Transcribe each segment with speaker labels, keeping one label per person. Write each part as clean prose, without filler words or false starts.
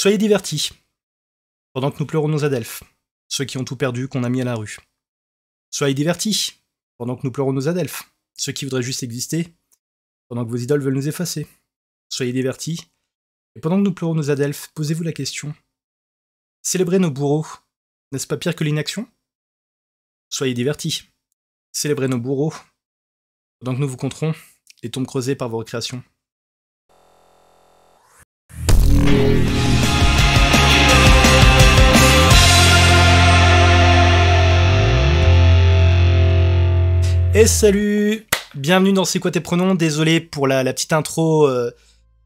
Speaker 1: Soyez divertis, pendant que nous pleurons nos adelphes, ceux qui ont tout perdu, qu'on a mis à la rue. Soyez divertis, pendant que nous pleurons nos adelphes, ceux qui voudraient juste exister, pendant que vos idoles veulent nous effacer. Soyez divertis, et pendant que nous pleurons nos adelphes, posez-vous la question. Célébrer nos bourreaux, n'est-ce pas pire que l'inaction? Soyez divertis, célébrez nos bourreaux, pendant que nous vous compterons les tombes creusées par vos récréations. Et salut, bienvenue dans C'est quoi tes pronoms, désolé pour la petite intro,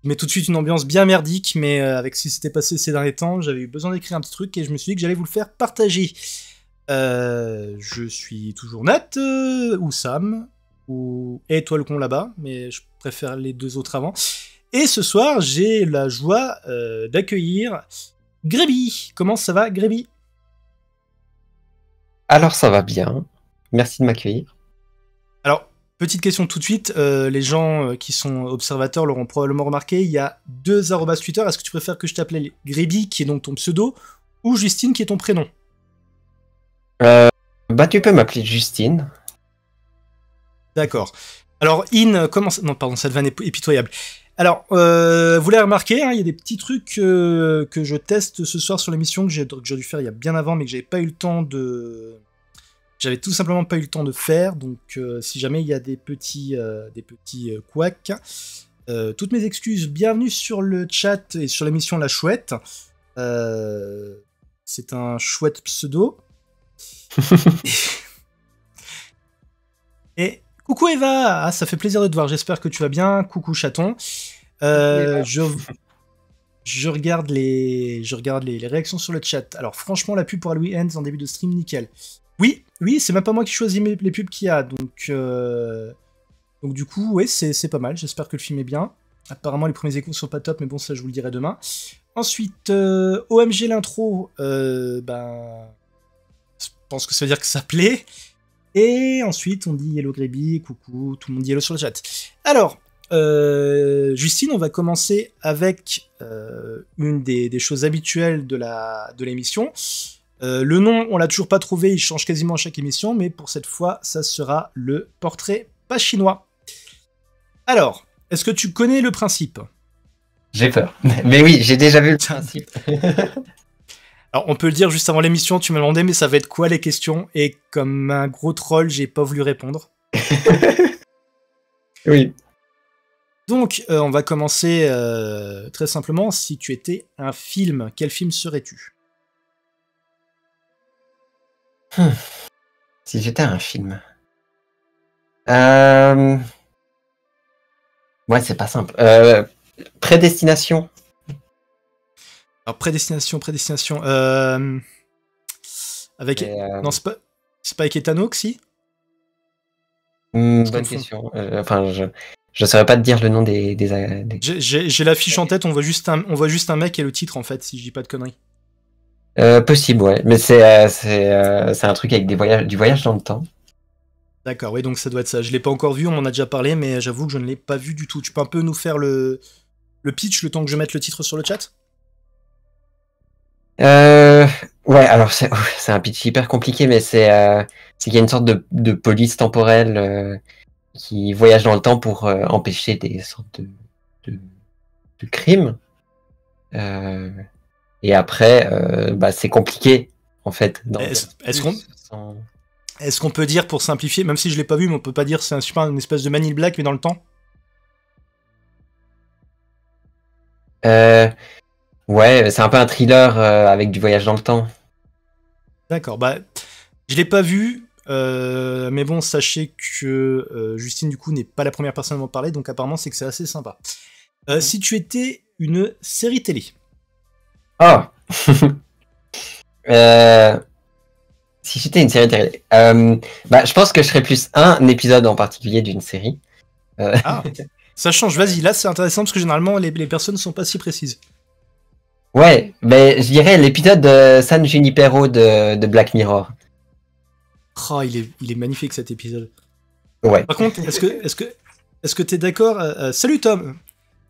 Speaker 1: mais tout de suite une ambiance bien merdique, mais avec ce qui s'était passé ces derniers temps, j'avais eu besoin d'écrire un petit truc et je me suis dit que j'allais vous le faire partager. Je suis toujours Nat, ou Sam, ou et toi le con là-bas, mais je préfère les deux autres avant. Et ce soir, j'ai la joie d'accueillir Gréby. Comment ça va, Gréby?
Speaker 2: Alors ça va bien, merci de m'accueillir.
Speaker 1: Alors, petite question tout de suite, les gens qui sont observateurs l'auront probablement remarqué, il y a deux arrobas Twitter, est-ce que tu préfères que je t'appelle Gréby, qui est donc ton pseudo, ou Justine, qui est ton prénom?
Speaker 2: Bah tu peux m'appeler Justine.
Speaker 1: D'accord. Alors, comment ça... Non, pardon, cette vanne est épitoyable. Alors, vous l'avez remarqué, hein, il y a des petits trucs que je teste ce soir sur l'émission, que j'ai dû faire il y a bien avant, mais que j'avais pas eu le temps de... J'avais tout simplement pas eu le temps de faire, donc si jamais il y a des petits couacs, toutes mes excuses, bienvenue sur le chat et sur l'émission La Chouette. C'est un chouette pseudo. Et coucou Eva, ça fait plaisir de te voir, j'espère que tu vas bien, coucou chaton. Je regarde les réactions sur le chat. Alors franchement, la pub pour Halloween Ends en début de stream, nickel. Oui, c'est même pas moi qui choisis les pubs qu'il y a, donc du coup, ouais, c'est pas mal, j'espère que le film est bien. Apparemment, les premiers échos sont pas top, mais bon, ça, je vous le dirai demain. Ensuite, OMG l'intro, je pense que ça veut dire que ça plaît. Et ensuite, on dit Hello Gréby, coucou, tout le monde dit hello sur le chat. Alors, Justine, on va commencer avec une des choses habituelles de l'émission. Le nom, on l'a toujours pas trouvé, il change quasiment à chaque émission, mais pour cette fois, ça sera le portrait pas chinois. Alors, est-ce que tu connais le principe?
Speaker 2: J'ai peur. Mais oui, j'ai déjà vu le principe.
Speaker 1: Alors, on peut le dire juste avant l'émission, tu m'as demandé, mais ça va être quoi les questions? Et comme un gros troll, j'ai pas voulu répondre.
Speaker 2: Oui.
Speaker 1: Donc, on va commencer très simplement. Si tu étais un film, quel film serais-tu?
Speaker 2: Si j'étais un film. Ouais, c'est pas simple. Prédestination.
Speaker 1: Alors, prédestination. Avec... Non, c'est pas avec Ethan Hawke, si?
Speaker 2: Bonne question. Enfin, je saurais pas te dire le nom des...
Speaker 1: J'ai l'affiche en tête, on voit juste un mec et le titre, en fait, si je dis pas de conneries.
Speaker 2: Possible, ouais. Mais c'est un truc avec du voyage dans le temps.
Speaker 1: D'accord, oui, donc ça doit être ça. Je l'ai pas encore vu, on m'en a déjà parlé, mais j'avoue que je ne l'ai pas vu du tout. Tu peux un peu nous faire le pitch, le temps que je mette le titre sur le chat?
Speaker 2: Ouais, alors c'est un pitch hyper compliqué, mais c'est qu'il y a une sorte de police temporelle qui voyage dans le temps pour empêcher des sortes de crimes. Et après, c'est compliqué, en fait.
Speaker 1: Est-ce qu'on peut dire, pour simplifier, même si je l'ai pas vu, mais on peut pas dire c'est une espèce de Man in Black, mais dans le temps?
Speaker 2: Ouais, c'est un peu un thriller avec du voyage dans le temps.
Speaker 1: D'accord, je l'ai pas vu, mais bon, sachez que Justine, du coup, n'est pas la première personne à m'en parler, donc apparemment, c'est que c'est assez sympa. Si tu étais une série télé.
Speaker 2: Oh. Si j'étais une série télé, je pense que je serais plus un épisode en particulier d'une série.
Speaker 1: Ça change, vas-y, là c'est intéressant parce que généralement les personnes ne sont pas si précises.
Speaker 2: Ouais, je dirais l'épisode de San Junipero de Black Mirror.
Speaker 1: Oh, il est magnifique cet épisode.
Speaker 2: Ouais.
Speaker 1: Par contre, est-ce que t'es d'accord? Salut Tom.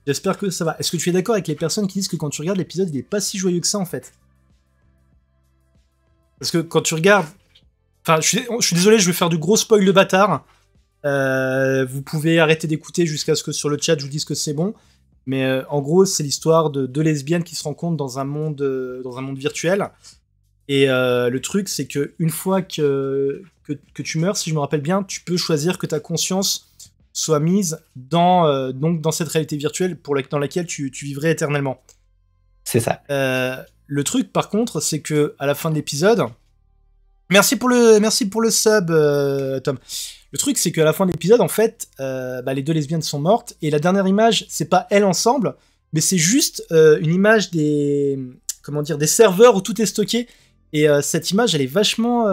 Speaker 1: J'espère que ça va. Est-ce que tu es d'accord avec les personnes qui disent que quand tu regardes l'épisode, il est pas si joyeux que ça, en fait? Parce que quand tu regardes... Enfin, je suis désolé, je vais faire du gros spoil de bâtard. Vous pouvez arrêter d'écouter jusqu'à ce que sur le chat, je vous dise que c'est bon. Mais en gros, c'est l'histoire de deux lesbiennes qui se rencontrent dans un monde virtuel. Et le truc, c'est que une fois que tu meurs, si je me rappelle bien, tu peux choisir que ta conscience soit mise donc dans cette réalité virtuelle dans laquelle tu vivrais éternellement.
Speaker 2: C'est ça.
Speaker 1: Le truc, par contre, c'est que à la fin de l'épisode, merci pour le sub, Tom. Le truc, c'est qu'à la fin de l'épisode, en fait, les deux lesbiennes sont mortes et la dernière image, c'est pas elles ensemble, mais c'est juste une image des serveurs où tout est stocké. Et cette image, elle est vachement...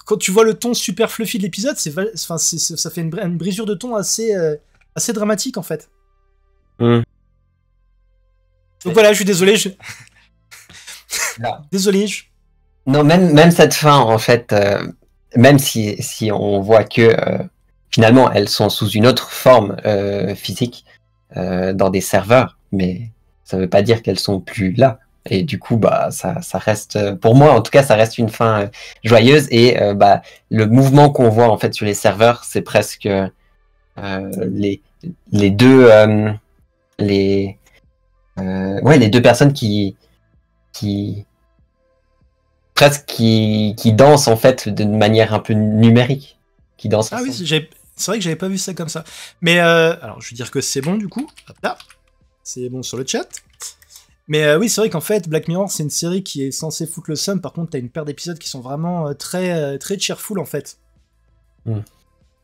Speaker 1: quand tu vois le ton super fluffy de l'épisode, ça fait une brisure de ton assez dramatique, en fait. Donc voilà, je suis désolé. Désolé.
Speaker 2: Non, même cette fin, en fait, même si on voit que finalement, elles sont sous une autre forme physique dans des serveurs, mais ça veut pas dire qu'elles sont plus là. Et du coup, ça reste, pour moi en tout cas, ça reste une fin joyeuse. Et le mouvement qu'on voit en fait sur les serveurs, c'est presque les deux les deux personnes qui dansent en fait d'une manière un peu numérique, qui dansent.
Speaker 1: Ah oui, c'est vrai que j'avais pas vu ça comme ça. Mais alors, je veux dire que c'est bon du coup. Hop là, c'est bon sur le chat. Mais oui, c'est vrai qu'en fait, Black Mirror, c'est une série qui est censée foutre le seum. Par contre, t'as une paire d'épisodes qui sont vraiment très cheerful, en fait.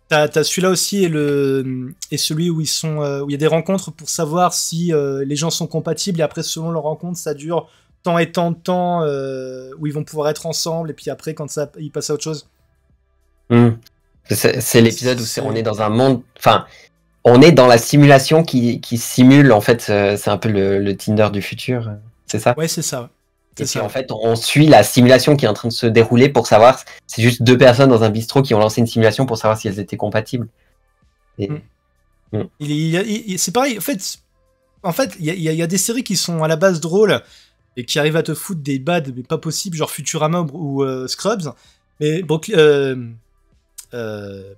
Speaker 1: T'as celui-là aussi et celui où où il y a des rencontres pour savoir si les gens sont compatibles. Et après, selon leur rencontre, ça dure tant et tant de temps où ils vont pouvoir être ensemble. Et puis après, quand ils passent à autre chose.
Speaker 2: C'est l'épisode où on est dans un monde... Enfin... On est dans la simulation qui simule, en fait, c'est un peu le Tinder du futur, c'est ça?
Speaker 1: Ouais, c'est ça.
Speaker 2: Et puis en fait, on suit la simulation qui est en train de se dérouler pour savoir, c'est juste deux personnes dans un bistrot qui ont lancé une simulation pour savoir si elles étaient compatibles. Et...
Speaker 1: c'est pareil, en fait, il y a des séries qui sont à la base drôles et qui arrivent à te foutre des bads, mais pas possible, genre Futurama ou Scrubs. Mais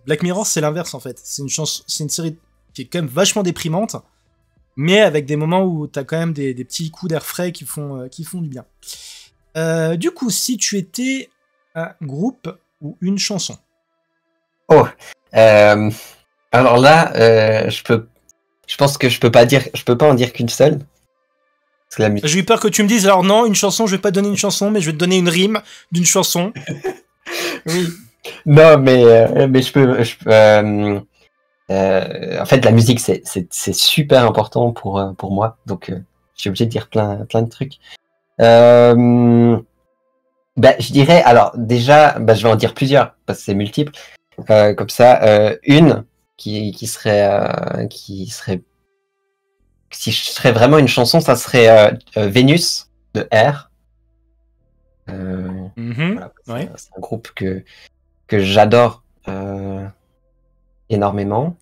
Speaker 1: Black Mirror, c'est l'inverse en fait. C'est une série qui est quand même vachement déprimante, mais avec des moments où t'as quand même des petits coups d'air frais qui font du bien. Du coup, si tu étais un groupe ou une chanson.
Speaker 2: Alors là, je pense que je peux pas en dire qu'une seule.
Speaker 1: J'ai eu peur que tu me dises, alors non, une chanson, je vais pas te donner une chanson, mais je vais te donner une rime d'une chanson.
Speaker 2: Oui. Non, mais je peux en fait, la musique, c'est super important pour moi, donc je suis obligé de dire plein de trucs. Je dirais, alors déjà, je vais en dire plusieurs, parce que c'est multiple. Comme ça, une qui serait... Si je serais vraiment une chanson, ça serait Vénus, de R. Voilà,
Speaker 1: ouais.
Speaker 2: C'est un groupe que j'adore énormément.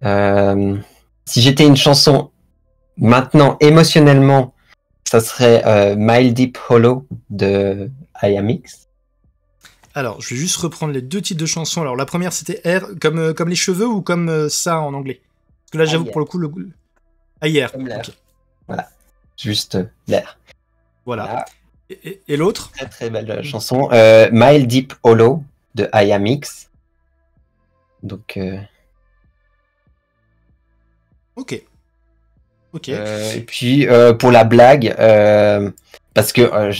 Speaker 2: Si j'étais une chanson maintenant émotionnellement, ça serait Mile Deep Hollow de IAMX.
Speaker 1: Alors, je vais juste reprendre les deux titres de chansons. Alors, la première, c'était R, comme les cheveux ou comme ça en anglais? Parce que là, j'avoue, pour le coup, Air.
Speaker 2: Comme l'air.
Speaker 1: Okay.
Speaker 2: Voilà, juste l'air.
Speaker 1: Voilà. Et l'autre?
Speaker 2: Très très belle chanson. Mile Deep Hollow de IAMX. Donc.
Speaker 1: Ok.
Speaker 2: Et puis pour la blague, parce que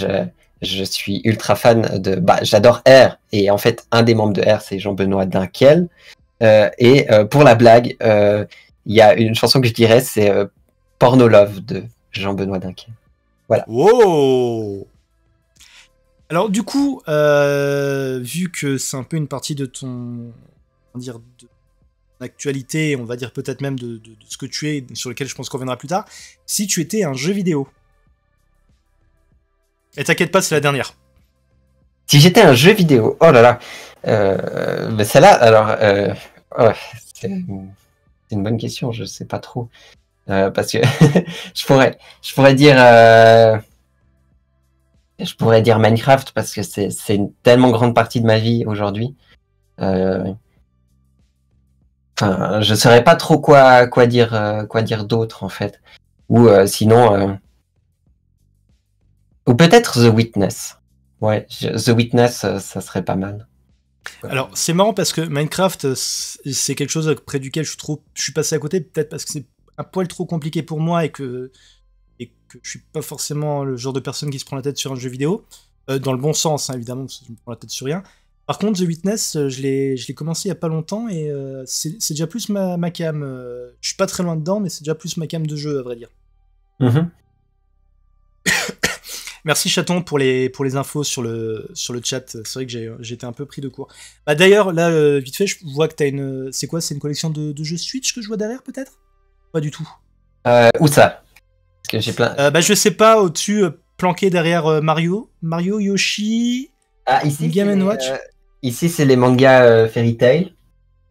Speaker 2: je suis ultra fan de. J'adore R, et en fait, un des membres de R, c'est Jean-Benoît Dunkel. Et pour la blague, il y a une chanson que je dirais, c'est Porno Love de Jean-Benoît Dunkel. Voilà.
Speaker 1: Wow! Alors, du coup, vu que c'est un peu une partie de ton. De actualité, on va dire peut-être même de ce que tu es, sur lequel je pense qu'on reviendra plus tard, si tu étais un jeu vidéo. Et t'inquiète pas, c'est la dernière.
Speaker 2: Si j'étais un jeu vidéo, oh là là, mais celle-là, alors, c'est une bonne question, je sais pas trop. Parce que je pourrais dire Minecraft parce que c'est une tellement grande partie de ma vie aujourd'hui. Enfin, je saurais pas trop quoi dire d'autre en fait. Ou sinon, ou peut-être The Witness. Ouais, The Witness, ça serait pas mal.
Speaker 1: Alors, c'est marrant parce que Minecraft, c'est quelque chose près duquel je suis passé à côté, peut-être parce que c'est un poil trop compliqué pour moi et que je suis pas forcément le genre de personne qui se prend la tête sur un jeu vidéo. Dans le bon sens, hein, évidemment, parce que je me prends la tête sur rien. Par contre, The Witness, je l'ai commencé il y a pas longtemps et c'est déjà plus ma cam. Je suis pas très loin dedans, mais c'est déjà plus ma cam de jeu, à vrai dire.
Speaker 2: Mhm.
Speaker 1: Merci Chaton pour les infos sur le chat. C'est vrai que j'ai été un peu pris de court. Bah, d'ailleurs, là, vite fait, je vois que t'as une. C'est quoi? C'est une collection de jeux Switch que je vois derrière, peut-être? Pas du tout.
Speaker 2: Où ça? Parce que j'ai plein.
Speaker 1: Bah, je sais pas, au-dessus, planqué derrière Mario, Yoshi,
Speaker 2: Ah, ici,
Speaker 1: Game Watch.
Speaker 2: Ici, c'est les mangas Fairy Tail.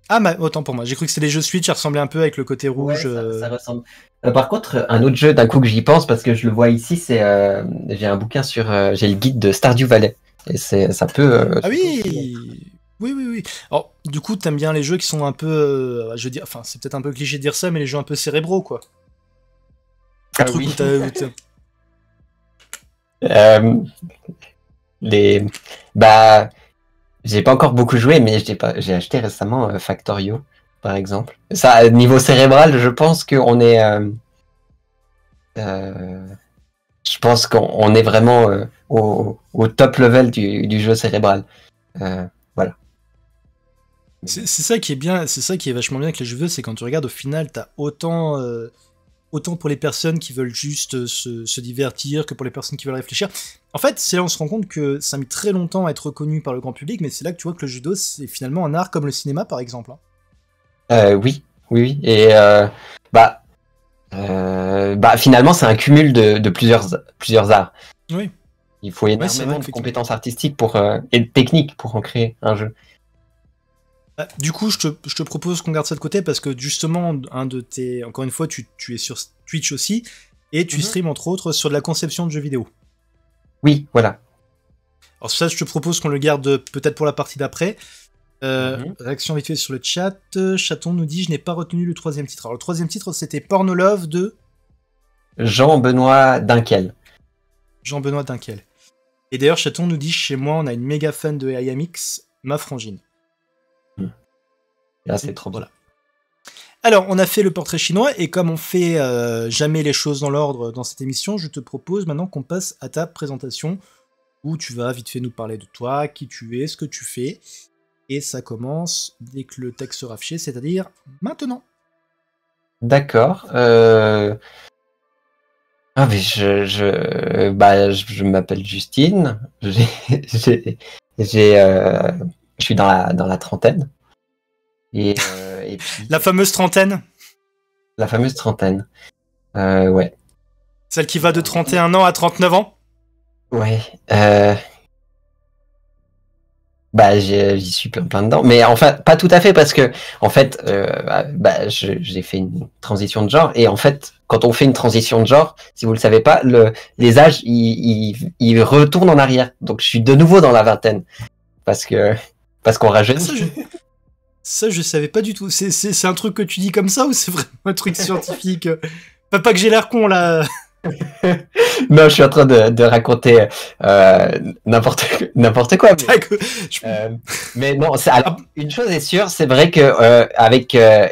Speaker 1: Ah, bah, autant pour moi. J'ai cru que c'était des jeux Switch, ça ressemblait un peu avec le côté rouge.
Speaker 2: Ouais, ça ressemble. Par contre, un autre jeu, d'un coup que j'y pense, parce que je le vois ici, c'est j'ai un bouquin sur, j'ai le guide de Stardew Valley, et ça peut.
Speaker 1: Ah oui. Oui. Alors, du coup, t'aimes bien les jeux qui sont un peu, je veux dire, enfin, c'est peut-être un peu cliché de dire ça, mais les jeux un peu cérébraux, quoi.
Speaker 2: Ah
Speaker 1: Truc
Speaker 2: oui. Les, bah, j'ai pas encore beaucoup joué, mais j'ai acheté récemment Factorio, par exemple. Ça, niveau cérébral, je pense qu'on est, je pense qu'on est vraiment au top level du jeu cérébral. Voilà.
Speaker 1: C'est ça qui est bien, c'est ça qui est vachement bien avec les jeux vidéo, c'est quand tu regardes au final, t'as autant pour les personnes qui veulent juste se divertir que pour les personnes qui veulent réfléchir. En fait, c'est là où on se rend compte que ça a mis très longtemps à être reconnu par le grand public, mais c'est là que tu vois que le jeu vidéo, c'est finalement un art comme le cinéma, par exemple.
Speaker 2: Oui. Et finalement, c'est un cumul de plusieurs arts.
Speaker 1: Oui.
Speaker 2: Il faut énormément de compétences artistiques et de techniques pour en créer un jeu.
Speaker 1: Du coup, je te propose qu'on garde ça de côté parce que justement, encore une fois, tu es sur Twitch aussi et tu streams entre autres sur de la conception de jeux vidéo.
Speaker 2: Oui, voilà.
Speaker 1: Alors ça, je te propose qu'on le garde peut-être pour la partie d'après. Réaction vite fait sur le chat. Chaton nous dit: je n'ai pas retenu le troisième titre. Alors le troisième titre, c'était Porno Love de
Speaker 2: Jean-Benoît Dinkel.
Speaker 1: Jean-Benoît Dinkel. Et d'ailleurs, Chaton nous dit: chez moi, on a une méga fan de IMX, ma frangine.
Speaker 2: Là, c'est trop
Speaker 1: voilà. Alors, on a fait le portrait chinois, et comme on fait jamais les choses dans l'ordre dans cette émission, je te propose maintenant qu'on passe à ta présentation, où tu vas vite fait nous parler de toi, qui tu es, ce que tu fais, et ça commence dès que le texte sera affiché, c'est-à-dire maintenant.
Speaker 2: D'accord. Ah, mais je m'appelle Justine. Je suis dans la trentaine. Et puis...
Speaker 1: La fameuse trentaine.
Speaker 2: La fameuse trentaine. Ouais.
Speaker 1: Celle qui va de 31 ans à 39 ans.
Speaker 2: Ouais. J'y suis plein dedans. Mais en fait, pas tout à fait, parce que, en fait, j'ai fait une transition de genre. Et en fait, quand on fait une transition de genre, si vous le savez pas, les âges, ils retournent en arrière. Donc, je suis de nouveau dans la vingtaine. Parce qu'on rajeunit.
Speaker 1: Ça, je savais pas du tout. C'est un truc que tu dis comme ça ou c'est vraiment un truc scientifique? Pas que j'ai l'air con, là.
Speaker 2: Non, je suis en train de raconter n'importe quoi. Mais non, alors, une chose est sûre, c'est vrai que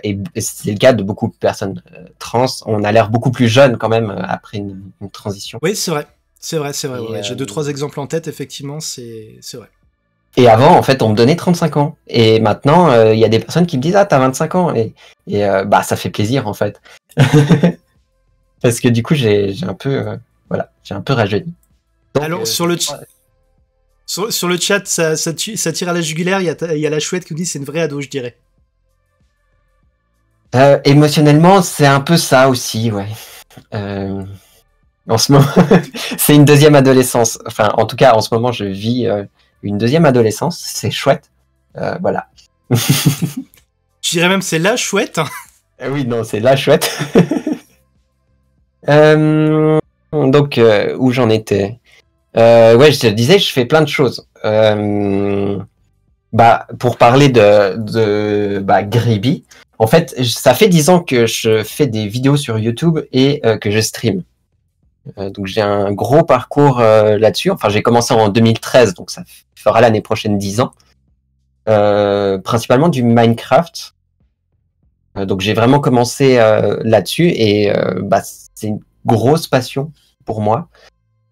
Speaker 2: et c'est le cas de beaucoup de personnes trans, on a l'air beaucoup plus jeune quand même après une transition.
Speaker 1: Oui, c'est vrai. C'est vrai. Ouais. J'ai 2-3 exemples en tête, effectivement, c'est vrai.
Speaker 2: Et avant, en fait, on me donnait 35 ans. Et maintenant, il y a des personnes qui me disent: ah, t'as 25 ans. Et ça fait plaisir, en fait. Parce que du coup, j'ai un peu rajeuni. Donc,
Speaker 1: alors, sur le chat, ça tire à la jugulaire. Il y a la chouette qui nous dit: c'est une vraie ado, je dirais.
Speaker 2: Émotionnellement, c'est un peu ça aussi, ouais. En ce moment, c'est une deuxième adolescence. Enfin, en tout cas, en ce moment, je vis une deuxième adolescence. C'est chouette. Voilà.
Speaker 1: Je dirais même c'est la chouette.
Speaker 2: Oui, non, c'est la chouette. Où j'en étais? Ouais, je te disais, je fais plein de choses. Pour parler de Griby, en fait, ça fait 10 ans que je fais des vidéos sur YouTube et que je stream. Donc j'ai un gros parcours là-dessus. Enfin, j'ai commencé en 2013, donc ça fera l'année prochaine 10 ans. Principalement du Minecraft. Donc j'ai vraiment commencé là-dessus et c'est une grosse passion pour moi,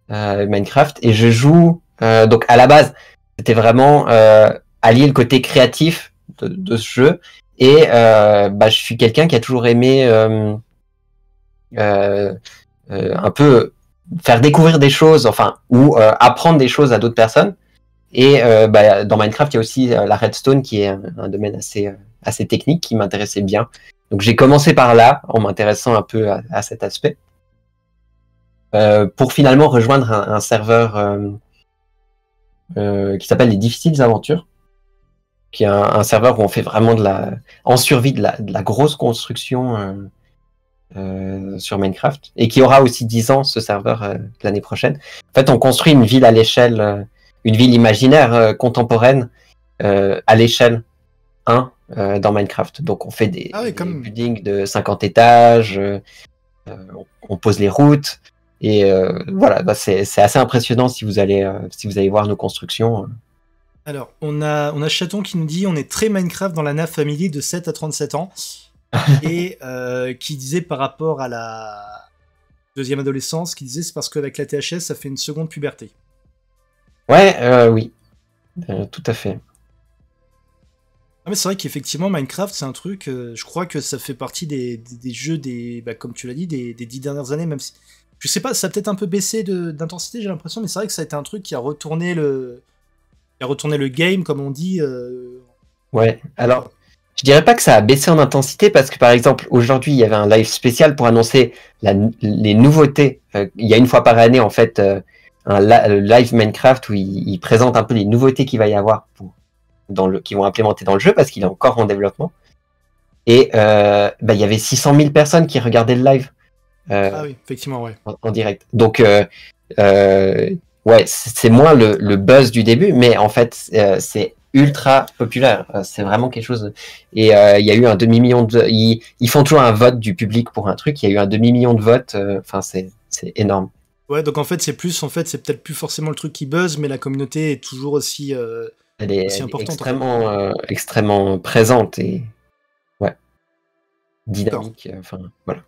Speaker 2: Minecraft. Et je joue, donc à la base, c'était vraiment allier le côté créatif de ce jeu. Et je suis quelqu'un qui a toujours aimé un peu faire découvrir des choses, enfin, ou apprendre des choses à d'autres personnes. Et dans Minecraft, il y a aussi la redstone qui est un domaine assez technique qui m'intéressait bien. Donc j'ai commencé par là en m'intéressant un peu à cet aspect. Pour finalement rejoindre un serveur qui s'appelle les Difficiles Aventures, qui est un serveur où on fait vraiment en survie de la grosse construction sur Minecraft, et qui aura aussi 10 ans, ce serveur, l'année prochaine. En fait, on construit une ville à l'échelle, une ville imaginaire contemporaine à l'échelle 1 dans Minecraft. Donc on fait des buildings de 50 étages, on pose les routes, et voilà, c'est assez impressionnant si vous allez voir nos constructions.
Speaker 1: Alors, on a Chaton qui nous dit on est très Minecraft dans la NAF Family de 7 à 37 ans. Et qui disait par rapport à la deuxième adolescence, qui disait c'est parce qu'avec la THS, ça fait une seconde puberté.
Speaker 2: Ouais, oui, tout à fait.
Speaker 1: Ah mais c'est vrai qu'effectivement, Minecraft, c'est un truc, je crois que ça fait partie des jeux, comme tu l'as dit, des 10 dernières années, même si... Je sais pas, ça a peut-être un peu baissé d'intensité, j'ai l'impression, mais c'est vrai que ça a été un truc qui a retourné le game, comme on dit.
Speaker 2: Ouais, alors... Je dirais pas que ça a baissé en intensité parce que par exemple aujourd'hui il y avait un live spécial pour annoncer les nouveautés. Il y a une fois par année en fait un live Minecraft où il présente un peu les nouveautés qu'il va y avoir qui vont implémenter dans le jeu parce qu'il est encore en développement. Et il y avait 600 000 personnes qui regardaient le live.
Speaker 1: Ah oui, effectivement, ouais.
Speaker 2: En direct. Donc ouais, c'est moins le buzz du début, mais en fait c'est ultra populaire, c'est vraiment quelque chose. Et il y a eu un demi-million de... Ils font toujours un vote du public pour un truc, il y a eu un demi-million de votes, enfin c'est énorme.
Speaker 1: Ouais, donc en fait c'est peut-être plus forcément le truc qui buzz, mais la communauté est toujours aussi,
Speaker 2: elle est
Speaker 1: importante.
Speaker 2: Extrêmement présente et ouais, dynamique, enfin voilà.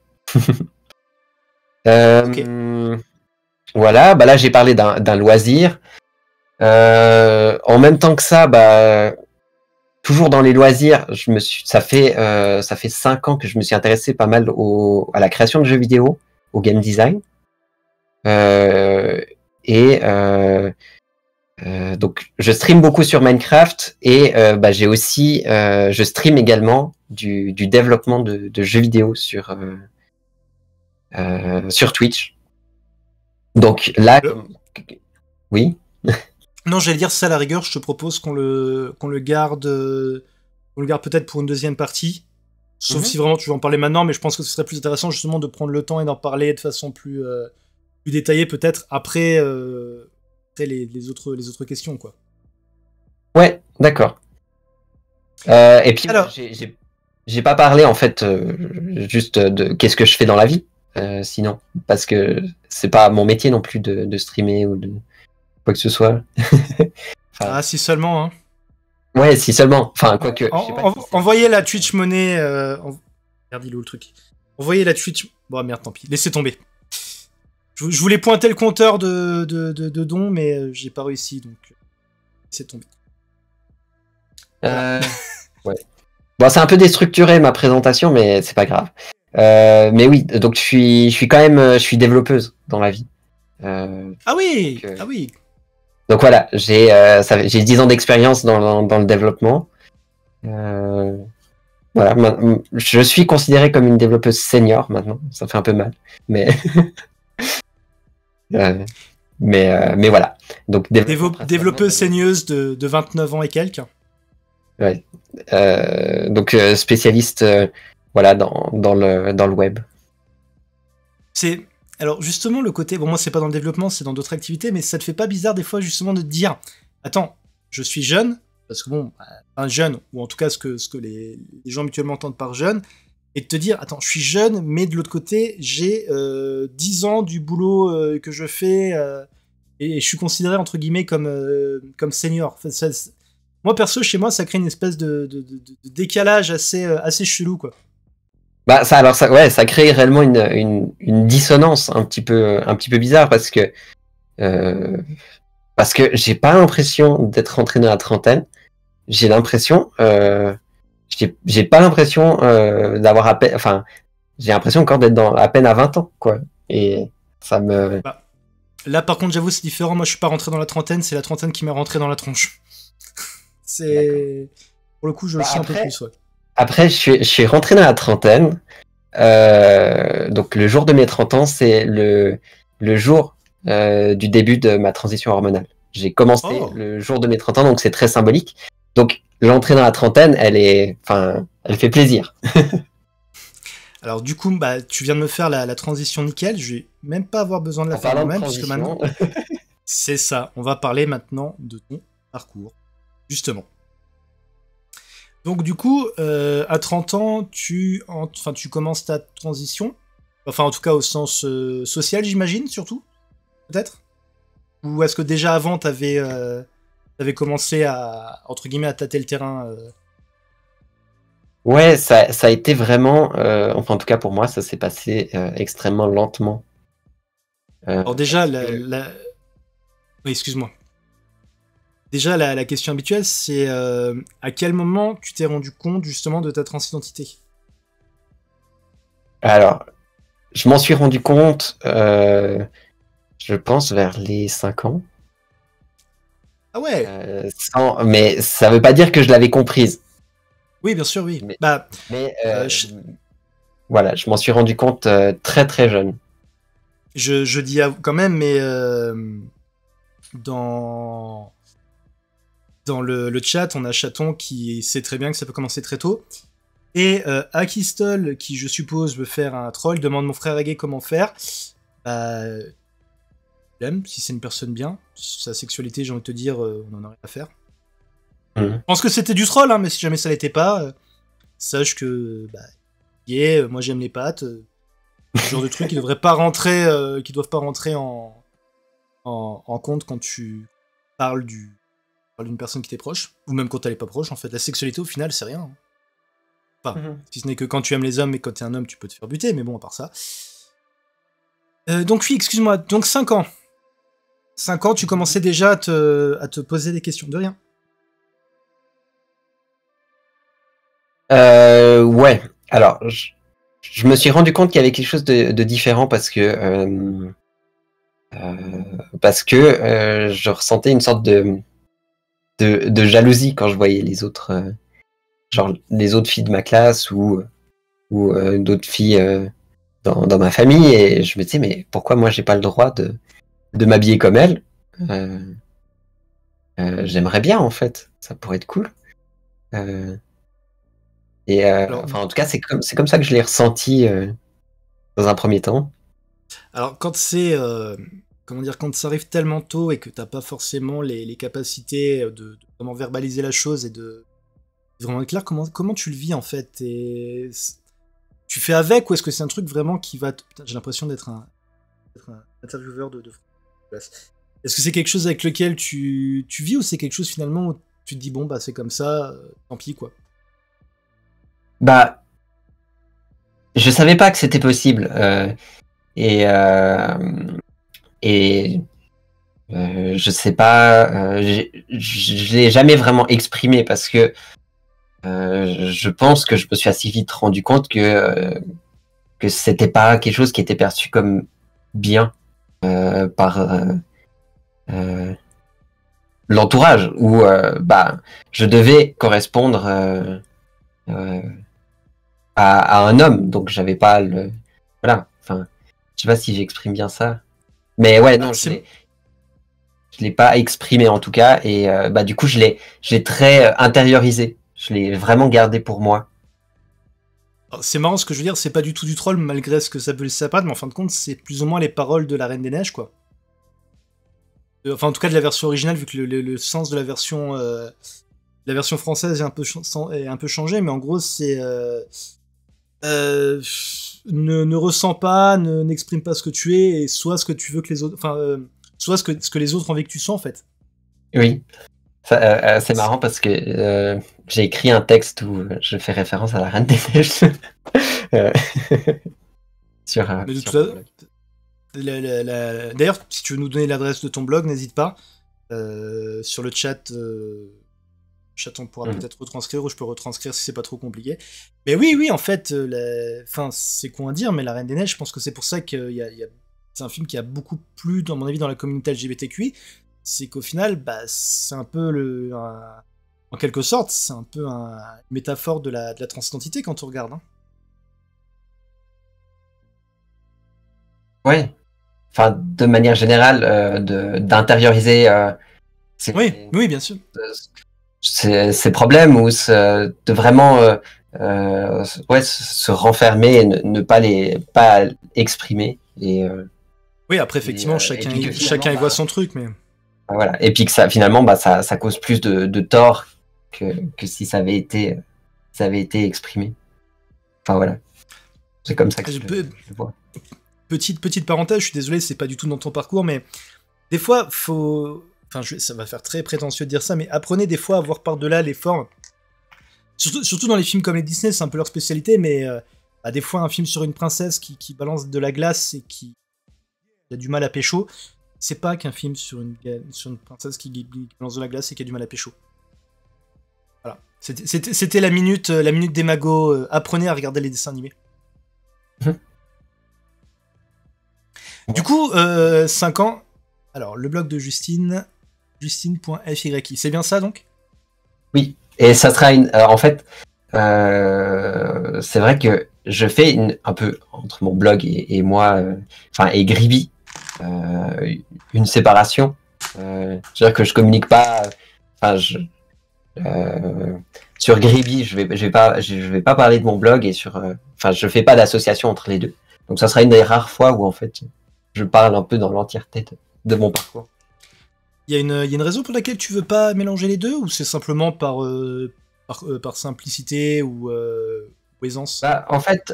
Speaker 1: Okay.
Speaker 2: Voilà, là j'ai parlé d'un loisir. En même temps que ça, toujours dans les loisirs, ça fait 5 ans que je me suis intéressé pas mal à la création de jeux vidéo, au game design. Donc je stream beaucoup sur Minecraft et j'ai aussi je stream également du développement de jeux vidéo sur Twitch. Donc là, oui.
Speaker 1: Non, j'allais dire ça à la rigueur, je te propose qu'on le garde peut-être pour une deuxième partie. Sauf si vraiment tu veux en parler maintenant, mais je pense que ce serait plus intéressant justement de prendre le temps et d'en parler de façon plus détaillée peut-être après les autres questions, quoi.
Speaker 2: Ouais, d'accord. Et puis alors, j'ai pas parlé en fait juste de qu'est-ce que je fais dans la vie, sinon, parce que c'est pas mon métier non plus de streamer ou de quoi que ce soit.
Speaker 1: Ah, si seulement, hein.
Speaker 2: Ouais, si seulement. Enfin, quoique.
Speaker 1: Envoyez la Twitch monnaie. Merde, il est où le truc? Envoyez la Twitch. Bon, merde, tant pis. Laissez tomber. Je voulais pointer le compteur de dons, mais j'ai pas réussi, donc laissez tomber.
Speaker 2: Ouais. Bon, c'est un peu déstructuré ma présentation, mais c'est pas grave. Mais oui, donc je suis quand même, je suis développeuse dans la vie.
Speaker 1: Ah oui, ah oui.
Speaker 2: Donc voilà, j'ai 10 ans d'expérience dans le développement. Voilà, je suis considéré comme une développeuse senior maintenant. Ça fait un peu mal, mais mais voilà. Donc
Speaker 1: développeuse saigneuse de 29 ans et quelques.
Speaker 2: Ouais. Donc spécialiste, voilà, dans le web.
Speaker 1: C'est Alors justement, le côté, bon moi c'est pas dans le développement, c'est dans d'autres activités, mais ça te fait pas bizarre des fois justement de te dire, attends, je suis jeune, parce que bon, un jeune, ou en tout cas ce que les gens mutuellement entendent par jeune, et de te dire, attends, je suis jeune, mais de l'autre côté, j'ai 10 ans du boulot que je fais, et je suis considéré entre guillemets comme senior. Enfin, moi perso, chez moi, ça crée une espèce de décalage assez chelou, quoi.
Speaker 2: Bah ça alors ça ouais ça crée réellement une dissonance un petit peu bizarre euh, parce que j'ai pas l'impression d'être rentré dans la trentaine. J'ai l'impression j'ai pas l'impression d'avoir à peine enfin j'ai l'impression encore d'être dans à peine à 20 ans quoi. Et ça me
Speaker 1: Bah, là, par contre, j'avoue, c'est différent. Moi, je suis pas rentré dans la trentaine, c'est la trentaine qui m'est rentrée dans la tronche. C'est. Pour le coup, je le
Speaker 2: Bah,
Speaker 1: sens un peu plus, ouais.
Speaker 2: après je suis rentré dans la trentaine. Donc le jour de mes 30 ans, c'est le jour du début de ma transition hormonale. J'ai commencé
Speaker 1: Oh.
Speaker 2: le jour de mes 30 ans, donc c'est très symbolique. Donc l'entrée dans la trentaine, enfin, elle fait plaisir.
Speaker 1: Alors, du coup, bah, tu viens de me faire la transition nickel. Je vais même pas avoir besoin de la
Speaker 2: En
Speaker 1: faire
Speaker 2: parlant de
Speaker 1: moi-même, puisque
Speaker 2: transition,
Speaker 1: maintenant, c'est ça. On va parler maintenant de ton parcours, justement. Donc, du coup, à 30 ans, enfin, tu commences ta transition. Enfin, en tout cas, au sens social, j'imagine, surtout, peut-être. Ou est-ce que déjà avant, t'avais commencé à, entre guillemets, à tâter le terrain
Speaker 2: ouais, ça a été vraiment, enfin en tout cas pour moi, ça s'est passé extrêmement lentement.
Speaker 1: Alors déjà,
Speaker 2: Parce que
Speaker 1: Oui, excuse-moi. Déjà, la question habituelle, c'est à quel moment tu t'es rendu compte justement de ta transidentité?
Speaker 2: alors, je m'en suis rendu compte, je pense vers les 5 ans.
Speaker 1: Ah ouais.
Speaker 2: Mais ça veut pas dire que je l'avais comprise.
Speaker 1: Oui, bien sûr, oui.
Speaker 2: Mais,
Speaker 1: Bah,
Speaker 2: mais
Speaker 1: euh, je,
Speaker 2: voilà, je m'en suis rendu compte très très jeune.
Speaker 1: je dis quand même, mais dans, dans le chat, on a Chaton qui sait très bien que ça peut commencer très tôt. Et Akistol, qui je suppose veut faire un troll, demande mon frère Reggae comment faire. Bah, il aime, si c'est une personne bien. Sa sexualité, j'ai envie de te dire, on en a rien à faire. Je pense que c'était du troll, hein, mais si jamais ça l'était pas, sache que, bah, moi j'aime les pâtes. Ce genre de trucs qui devraient pas rentrer, qui doivent pas rentrer en compte quand tu parles d'une personne qui t'est proche, ou même quand elle est pas proche. En fait, la sexualité au final, c'est rien, hein. Enfin, si ce n'est que quand tu aimes les hommes et quand t'es un homme, tu peux te faire buter, mais bon, à part ça. Donc oui, excuse-moi, donc 5 ans. 5 ans, tu commençais déjà à te poser des questions. De rien.
Speaker 2: Ouais, alors je me suis rendu compte qu'il y avait quelque chose de différent parce que je ressentais une sorte de jalousie quand je voyais les autres, genre les autres filles de ma classe ou d'autres filles dans ma famille, et je me disais mais pourquoi moi j'ai pas le droit de m'habiller comme elles? Euh, J'aimerais bien en fait, ça pourrait être cool. Euh,
Speaker 1: Alors,
Speaker 2: enfin, en tout cas, c'est comme ça que je l'ai ressenti dans un premier temps.
Speaker 1: alors quand c'est, comment dire, quand ça arrive tellement tôt et que t'as pas forcément les capacités de vraiment verbaliser la chose et de vraiment être clair, comment tu le vis en fait? Tu fais avec, ou est-ce que c'est un truc vraiment qui va... Putain, j'ai l'impression d'être un intervieweur de place. Est-ce que c'est quelque chose avec lequel tu vis, ou c'est quelque chose finalement où tu te dis bon bah c'est comme ça, tant pis quoi?
Speaker 2: Bah, je savais pas que c'était possible. Et et je sais pas, je l'ai jamais vraiment exprimé parce que je pense que je me suis assez vite rendu compte que c'était pas quelque chose qui était perçu comme bien par euh, l'entourage, où bah je devais correspondre euh, à un homme, donc j'avais pas le voilà. Enfin, je sais pas si j'exprime bien ça, mais ouais,
Speaker 1: Ah,
Speaker 2: non, je l'ai pas exprimé en tout cas, et bah du coup je l'ai très intériorisé. Je l'ai vraiment gardé pour moi.
Speaker 1: Alors, c'est marrant ce que je veux dire, c'est pas du tout du troll malgré ce que ça peut laisser apparaître, mais en fin de compte, c'est plus ou moins les paroles de la Reine des Neiges, quoi. Enfin, en tout cas de la version originale, vu que le sens de la version française est un peu changé, mais en gros, c'est euh, ne ressens pas, n'exprime pas ce que tu es, et sois ce que tu veux que les autres, enfin, sois ce que les autres ont envie que tu sois en fait.
Speaker 2: Oui, c'est marrant parce que j'ai écrit un texte où je fais référence à la Reine des Neiges. Euh,
Speaker 1: Mais de
Speaker 2: sur
Speaker 1: toute
Speaker 2: mon
Speaker 1: façon,
Speaker 2: blog.
Speaker 1: d'ailleurs, si tu veux nous donner l'adresse de ton blog, n'hésite pas. Sur le chat, on pourra
Speaker 2: Mhm.
Speaker 1: peut-être retranscrire, ou je peux retranscrire si c'est pas trop compliqué. Mais oui, oui, en fait, enfin, c'est con à dire, mais La Reine des Neiges, je pense que c'est pour ça c'est un film qui a beaucoup plu, dans mon avis, dans la communauté LGBTQI. C'est qu'au final, bah, c'est un peu en quelque sorte, c'est un peu une métaphore de la transidentité quand on regarde. Hein.
Speaker 2: Ouais. Enfin, de manière générale, d'intérioriser
Speaker 1: Oui,
Speaker 2: ces,
Speaker 1: oui, bien sûr.
Speaker 2: ces problèmes ou de vraiment ouais, se renfermer et ne pas pas exprimer.
Speaker 1: Oui, après, effectivement,
Speaker 2: Et puis que finalement,
Speaker 1: chacun y voit son truc, mais...
Speaker 2: voilà. Et puis que ça, finalement, bah, ça cause plus de tort que si ça avait été exprimé. Enfin voilà. C'est comme ça que je le vois.
Speaker 1: Petite parenthèse, je suis désolé, c'est pas du tout dans ton parcours, mais des fois, faut... Enfin, ça va faire très prétentieux de dire ça, mais apprenez des fois à voir par-delà les formes. Surtout dans les films comme les Disney, c'est un peu leur spécialité, mais bah, des fois, un film sur une princesse qui balance de la glace et qui a du mal à pécho, c'est pas qu'un film sur une princesse qui balance de la glace et qui a du mal à pécho. Voilà. C'était la minute des magos. Apprenez à regarder les dessins animés. Du coup, 5 ans. Alors, le blog de Justine, justine.fyi. C'est bien ça donc?
Speaker 2: Oui. Et ça sera en fait, c'est vrai que je fais un peu entre mon blog et moi, enfin et Griby, une séparation. C'est-à-dire que je communique pas. Enfin, sur Griby, je vais pas parler de mon blog et enfin, je fais pas d'association entre les deux. Donc, ça sera une des rares fois où en fait, je parle un peu dans l'entièreté de mon parcours.
Speaker 1: Il y a une raison pour laquelle tu veux pas mélanger les deux, ou c'est simplement par simplicité ou aisance?
Speaker 2: Bah, en fait,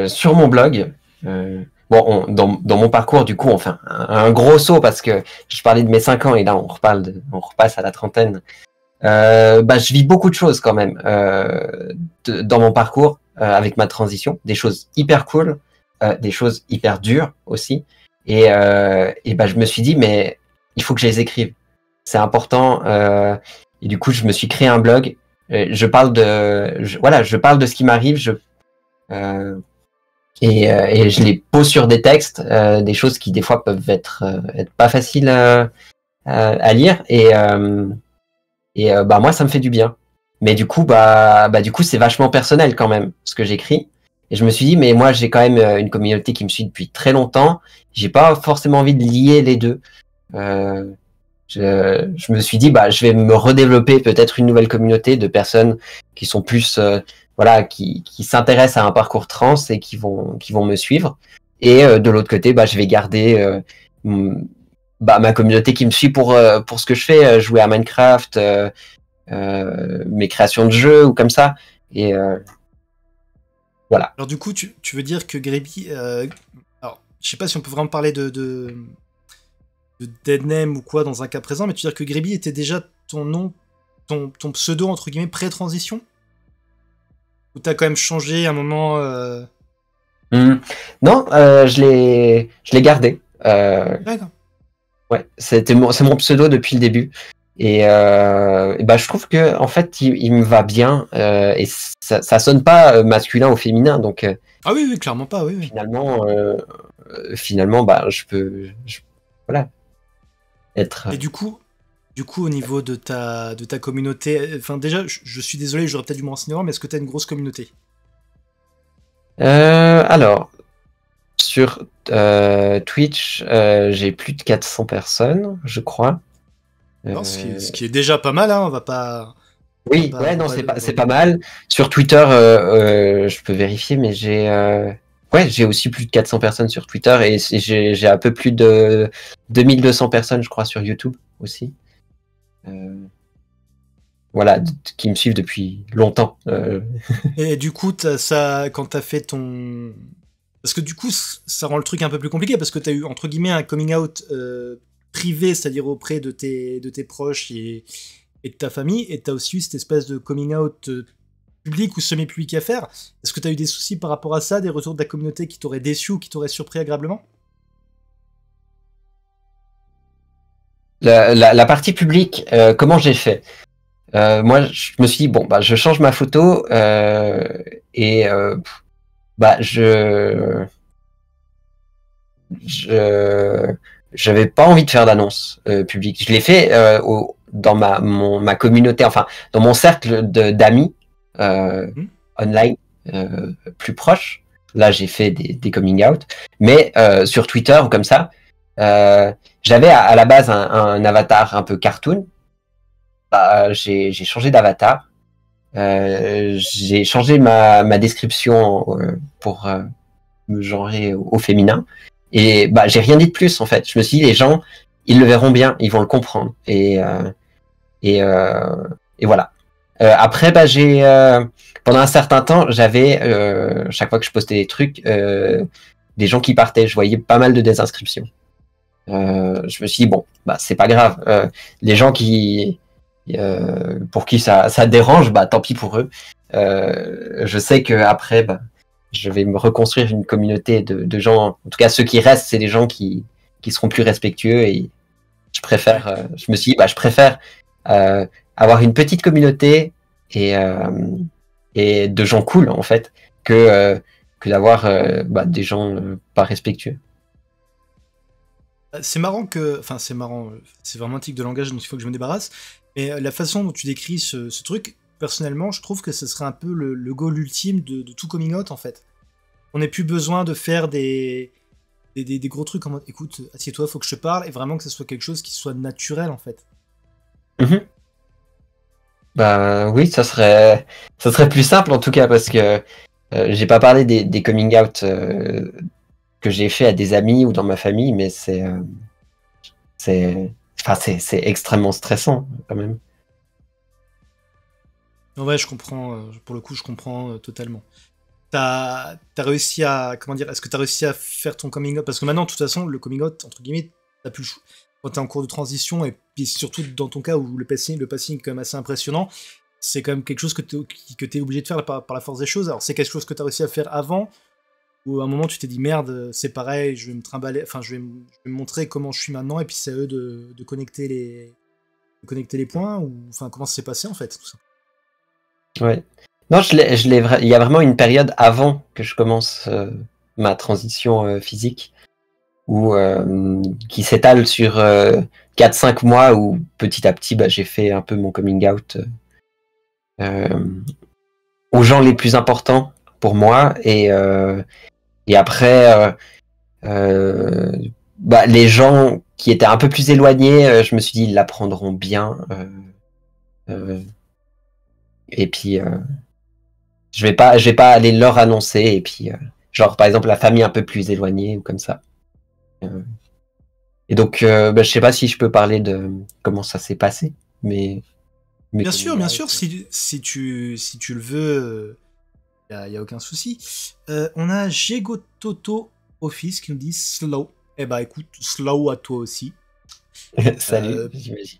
Speaker 2: sur mon blog, bon, dans mon parcours, du coup, on fait un gros saut parce que je parlais de mes 5 ans et là, on repasse à la trentaine. Bah, je vis beaucoup de choses quand même dans mon parcours avec ma transition, des choses hyper cool, des choses hyper dures aussi. Et bah, je me suis dit, mais il faut que je les écrive. C'est important. Et du coup, je me suis créé un blog. Voilà, je parle de ce qui m'arrive. Et je les pose sur des textes, des choses qui des fois peuvent être pas faciles à lire. Bah moi, ça me fait du bien. Mais du coup, du coup, c'est vachement personnel quand même ce que j'écris. Et je me suis dit, mais moi, j'ai quand même une communauté qui me suit depuis très longtemps. J'ai pas forcément envie de lier les deux. Euh, je me suis dit, bah, je vais me redévelopper peut-être une nouvelle communauté de personnes qui sont plus, voilà, qui s'intéressent à un parcours trans et qui vont me suivre. Et de l'autre côté, bah, je vais garder bah, ma communauté qui me suit pour ce que je fais, jouer à Minecraft, mes créations de jeux ou comme ça. Et voilà.
Speaker 1: Alors du coup, tu veux dire que Greby... alors, je sais pas si on peut vraiment parler de deadname ou quoi dans un cas présent, mais tu veux dire que Greby était déjà ton nom, ton pseudo, entre guillemets, pré-transition? Ou t'as quand même changé à un moment...
Speaker 2: Non, je l'ai gardé.
Speaker 1: D'accord.
Speaker 2: Ouais, c'est mon pseudo depuis le début. Et bah, je trouve que en fait, il me va bien et ça sonne pas masculin ou féminin. Donc
Speaker 1: Ah oui, oui, clairement pas, oui, oui.
Speaker 2: finalement, bah, voilà, être.
Speaker 1: Et du coup, au niveau de ta communauté, enfin déjà, je suis désolé, j'aurais peut-être dû me renseigner avant, mais est-ce que t'as une grosse communauté?
Speaker 2: Alors, sur Twitch, j'ai plus de 400 personnes, je crois.
Speaker 1: Alors, ce qui est déjà pas mal, hein, on va pas...
Speaker 2: Oui,
Speaker 1: Pas,
Speaker 2: ouais, non,
Speaker 1: pas
Speaker 2: c'est
Speaker 1: de-
Speaker 2: pas mal. Sur Twitter, je peux vérifier, mais ouais, j'ai aussi plus de 400 personnes sur Twitter et j'ai un peu plus de 2200 personnes, je crois, sur YouTube aussi. Euh, voilà, qui me suivent depuis longtemps.
Speaker 1: Et du coup, ça, quand t'as fait ton... Parce que du coup, ça rend le truc un peu plus compliqué, parce que t'as eu, entre guillemets, un coming out privé, c'est-à-dire auprès de tes proches et de ta famille, et t'as aussi eu cette espèce de coming out public ou semi-public à faire. Est-ce que t'as eu des soucis par rapport à ça, des retours de la communauté qui t'auraient déçu ou qui t'auraient surpris agréablement?
Speaker 2: La partie publique, comment j'ai fait? Moi, je me suis dit, bon, bah, je change ma photo et bah, je j'avais pas envie de faire d'annonce publique. Je l'ai fait dans ma communauté, enfin dans mon cercle d'amis
Speaker 1: Hmm.
Speaker 2: online plus proche. Là, j'ai fait des coming out, mais sur Twitter ou comme ça, j'avais à la base un avatar un peu cartoon. Bah, j'ai changé d'avatar. J'ai changé ma description pour me genrer au féminin. Et bah, j'ai rien dit de plus en fait. Je me suis dit, les gens, ils le verront bien, ils vont le comprendre. Et, euh, et voilà. Après, bah, pendant un certain temps, j'avais, chaque fois que je postais des trucs, des gens qui partaient. Je voyais pas mal de désinscriptions. Je me suis dit, bon, bah, c'est pas grave. Les gens pour qui ça dérange, bah, tant pis pour eux. Je sais que après, bah, je vais me reconstruire une communauté de gens. En tout cas, ceux qui restent, c'est des gens qui seront plus respectueux et je
Speaker 1: Ouais.
Speaker 2: préfère. Je me suis dit, bah, je préfère euh, avoir une petite communauté et, euh, et de gens cool en fait que d'avoir bah, des gens pas respectueux.
Speaker 1: C'est marrant que... Enfin, c'est marrant, c'est vraiment un tic de langage dont il faut que je me débarrasse, mais la façon dont tu décris ce truc, personnellement, je trouve que ce serait un peu le goal ultime de tout coming out, en fait. On n'a plus besoin de faire des gros trucs en mode, écoute, assieds-toi, faut que je te parle, et vraiment que ce soit quelque chose qui soit naturel, en fait.
Speaker 2: Mhm. Bah oui, ça serait plus simple en tout cas parce que j'ai pas parlé des coming out que j'ai fait à des amis ou dans ma famille, mais c'est, enfin c'est extrêmement stressant quand même.
Speaker 1: Non, ouais, je comprends, pour le coup, je comprends totalement. T'as réussi à, comment dire, est-ce que t'as réussi à faire ton coming out? Parce que maintenant, de toute façon, le coming out, entre guillemets, t'as plus le choix. Quand t'es en cours de transition, et puis surtout dans ton cas où le passing est quand même assez impressionnant, c'est quand même quelque chose que t'es obligé de faire par la force des choses. Alors, c'est quelque chose que t'as réussi à faire avant, ou à un moment tu t'es dit merde, c'est pareil, je vais me trimballer, enfin, je vais me montrer comment je suis maintenant, et puis c'est à eux de connecter les points, ou enfin, comment ça s'est passé en fait, tout ça.
Speaker 2: Ouais. Non, il y a vraiment une période avant que je commence ma transition physique où qui s'étale sur 4-5 mois où petit à petit bah, j'ai fait un peu mon coming out euh, aux gens les plus importants pour moi et après bah, les gens qui étaient un peu plus éloignés, je me suis dit ils l'apprendront bien euh, et puis je vais pas aller leur annoncer et puis genre par exemple la famille un peu plus éloignée ou comme ça. Euh, et donc bah, je sais pas si je peux parler de comment ça s'est passé, mais mes coming
Speaker 1: Bien sûr,
Speaker 2: out.
Speaker 1: si tu le veux, y a aucun souci. On a Jegototo Office qui nous dit slow. Eh bah écoute, slow à toi aussi.
Speaker 2: Salut,
Speaker 1: Euh,
Speaker 2: j'imagine.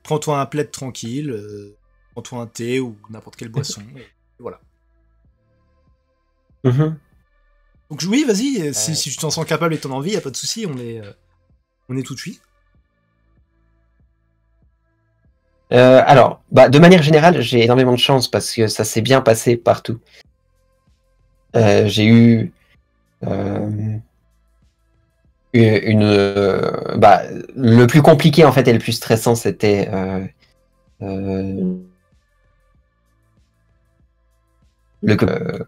Speaker 1: Prends-toi un plaid tranquille, prends-toi un thé ou n'importe quelle boisson. Et voilà.
Speaker 2: Mhm.
Speaker 1: Donc oui, vas-y,
Speaker 2: Euh,
Speaker 1: si tu t'en sens capable et t'en as envie, y a pas de souci, on est tout de suite.
Speaker 2: alors, bah, de manière générale, j'ai énormément de chance parce que ça s'est bien passé partout. J'ai eu euh, bah, le plus compliqué en fait et le plus stressant, c'était euh,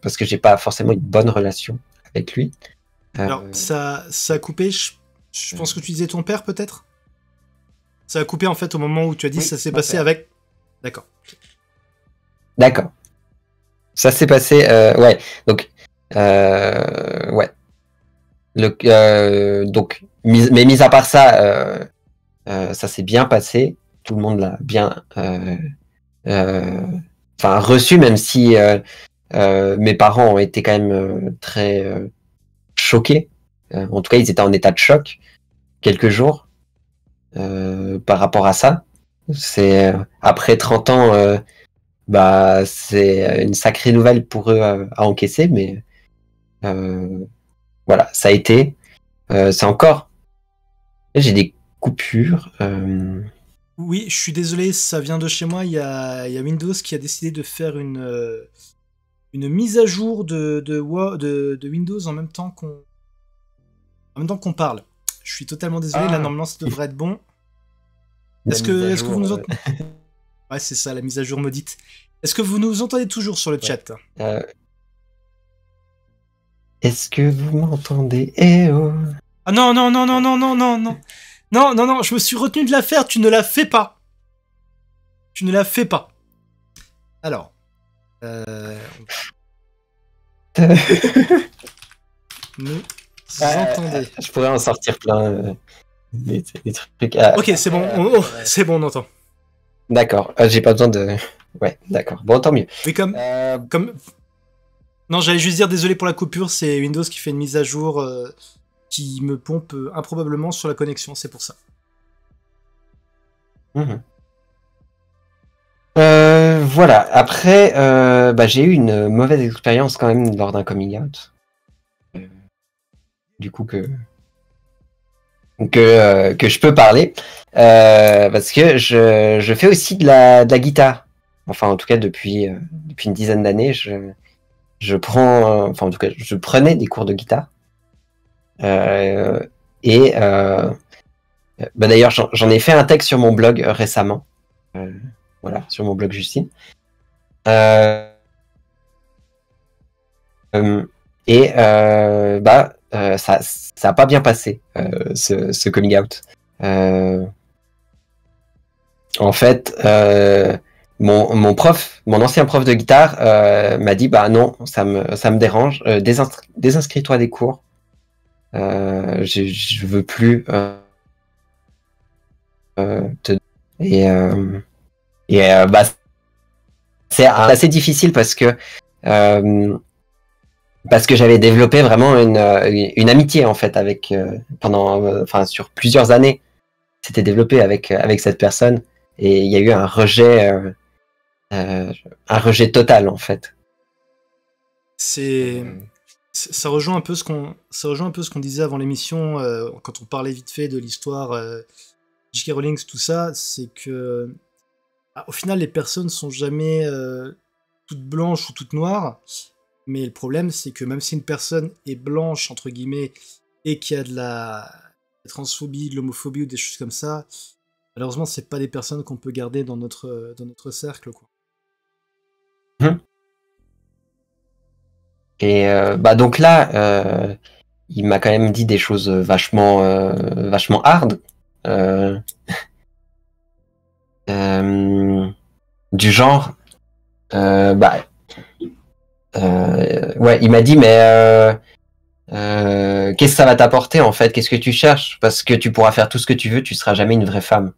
Speaker 2: parce que j'ai pas forcément une bonne relation avec lui.
Speaker 1: Alors,
Speaker 2: Euh,
Speaker 1: ça a coupé, je pense que tu disais ton père peut-être. Ça a coupé en fait au moment où tu as dit
Speaker 2: oui,
Speaker 1: ça s'est
Speaker 2: mon
Speaker 1: passé
Speaker 2: père.
Speaker 1: avec. D'accord.
Speaker 2: D'accord. Ça s'est passé, ouais. Donc, ouais. Donc, mais mis à part ça, ça s'est bien passé. Tout le monde l'a bien, reçu, même si mes parents ont été quand même très choqués. En tout cas, ils étaient en état de choc quelques jours par rapport à ça. C'est après 30 ans, c'est une sacrée nouvelle pour eux à encaisser, mais voilà, ça a été. C'est encore. J'ai des coupures.
Speaker 1: Oui, je suis désolé, ça vient de chez moi. Il y a Windows qui a décidé de faire une mise à jour de Windows en même temps qu'on parle. Je suis totalement désolé, là normalement ça devrait être bon. Est-ce que vous nous entendez? Ouais, c'est ça, la mise à jour maudite. Est-ce que vous nous entendez toujours sur le chat?
Speaker 2: Est-ce que vous m'entendez? Eh oh.
Speaker 1: Ah non, non, non, non, non, non, non, non. Non, non, non, je me suis retenu de la faire, tu ne la fais pas. Tu ne la fais pas. Alors. Nous entendez.
Speaker 2: Je pourrais en sortir plein. Des trucs.
Speaker 1: Ok, c'est bon, c'est bon, on entend.
Speaker 2: D'accord, j'ai pas besoin de. Ouais, d'accord. Bon, tant mieux.
Speaker 1: Mais comme. Non, j'allais juste dire désolé pour la coupure, c'est Windows qui fait une mise à jour qui me pompe improbablement sur la connexion, c'est pour ça.
Speaker 2: Voilà, après, j'ai eu une mauvaise expérience quand même lors d'un coming out. Du coup, que je peux parler. Parce que je fais aussi de la guitare. Enfin, en tout cas, depuis une dizaine d'années, je prenais des cours de guitare. D'ailleurs, j'en ai fait un texte sur mon blog récemment. Voilà, sur mon blog Justine. Ça a pas bien passé, ce coming out. En fait, mon ancien prof de guitare m'a dit bah non, ça me dérange, désinscris-toi des cours. Je veux plus c'est assez difficile parce que j'avais développé vraiment une amitié en fait avec sur plusieurs années. C'était développé avec cette personne et il y a eu un rejet total en fait.
Speaker 1: Ça rejoint un peu ce qu'on disait avant l'émission quand on parlait vite fait de l'histoire J.K. Rowling, tout ça, c'est que au final les personnes sont jamais toutes blanches ou toutes noires, mais le problème c'est que même si une personne est blanche entre guillemets et qu'il y a de la transphobie, de l'homophobie ou des choses comme ça, malheureusement c'est pas des personnes qu'on peut garder dans notre cercle, quoi.
Speaker 2: Et donc là, il m'a quand même dit des choses vachement hard. Du genre, ouais, il m'a dit mais qu'est-ce que ça va t'apporter en fait? Qu'est-ce que tu cherches? Parce que tu pourras faire tout ce que tu veux, tu seras jamais une vraie femme.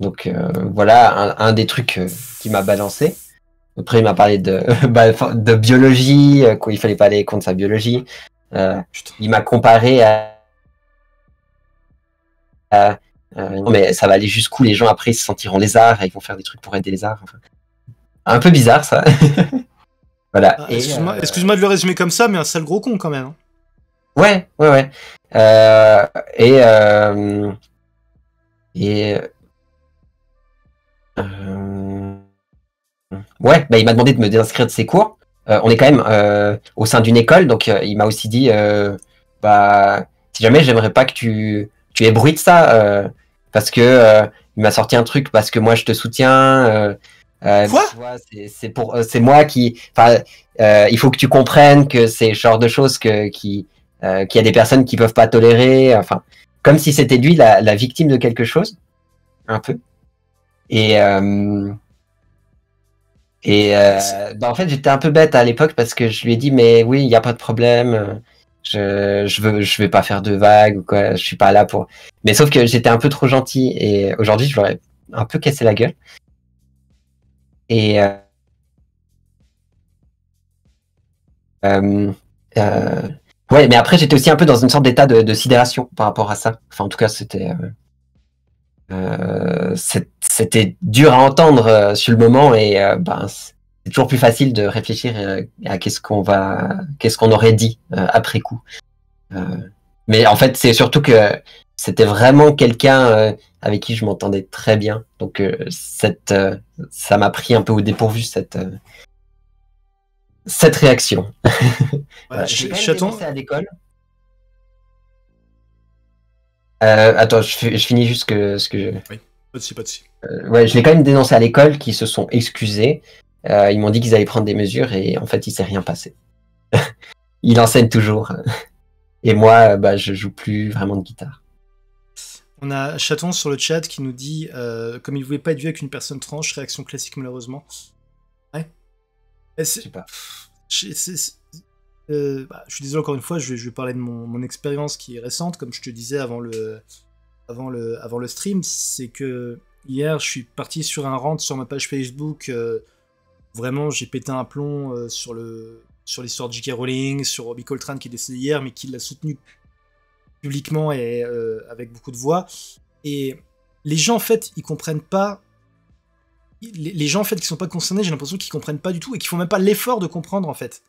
Speaker 2: Donc voilà un des trucs qui m'a balancé. Après, il m'a parlé de biologie, quoi, il fallait pas aller contre sa biologie. Il m'a comparé non, mais ça va aller jusqu'où les gens après ils se sentiront lézards et ils vont faire des trucs pour aider les arts. Enfin, un peu bizarre ça. Voilà.
Speaker 1: Excuse-moi de le résumer comme ça, mais un sale gros con quand même.
Speaker 2: Ouais. Ouais, il m'a demandé de me désinscrire de ses cours. On est quand même au sein d'une école, donc il m'a aussi dit si jamais j'aimerais pas que tu aies bruit de ça, parce que il m'a sorti un truc parce que moi je te soutiens.
Speaker 1: Quoi ?
Speaker 2: C'est moi qui. Il faut que tu comprennes que c'est le genre de choses qu'il y a des personnes qui peuvent pas tolérer. Enfin, comme si c'était lui la victime de quelque chose, un peu. Et en fait, j'étais un peu bête à l'époque parce que je lui ai dit, mais oui, il n'y a pas de problème. Je vais pas faire de vagues ou quoi. Je suis pas là pour. Mais sauf que j'étais un peu trop gentil et aujourd'hui, je leur ai un peu cassé la gueule. Et euh, ouais, mais après, j'étais aussi un peu dans une sorte d'état de sidération par rapport à ça. Enfin, en tout cas, c'était dur à entendre sur le moment et ben, c'est toujours plus facile de réfléchir à qu'est-ce qu'on aurait dit après coup. Mais en fait, c'est surtout que c'était vraiment quelqu'un avec qui je m'entendais très bien. Donc ça m'a pris un peu au dépourvu cette réaction.
Speaker 1: Ouais,
Speaker 2: J'ai quand même
Speaker 1: Chaton,
Speaker 2: dénoncé à l'école. Attends, je finis juste ce que
Speaker 1: oui, pas de souci, pas de souci.
Speaker 2: ouais, je l'ai quand même dénoncé à l'école, qui se sont excusés. Ils m'ont dit qu'ils allaient prendre des mesures et en fait, il s'est rien passé. Il enseigne toujours. Et moi, bah, je joue plus vraiment de guitare.
Speaker 1: On a Chaton sur le chat qui nous dit comme il voulait pas être vu avec une personne trans, réaction classique malheureusement. Ouais.
Speaker 2: Je sais pas.
Speaker 1: Je suis désolé encore une fois, je vais parler de mon expérience qui est récente, comme je te disais avant le stream, c'est que hier je suis parti sur un rant sur ma page Facebook, vraiment j'ai pété un plomb sur l'histoire de J.K. Rowling, sur Robbie Coltrane qui est décédé hier, mais qui l'a soutenu publiquement et avec beaucoup de voix. Et les gens en fait, ils comprennent pas. Les gens en fait qui sont pas concernés, j'ai l'impression qu'ils comprennent pas du tout et qu'ils font même pas l'effort de comprendre en fait.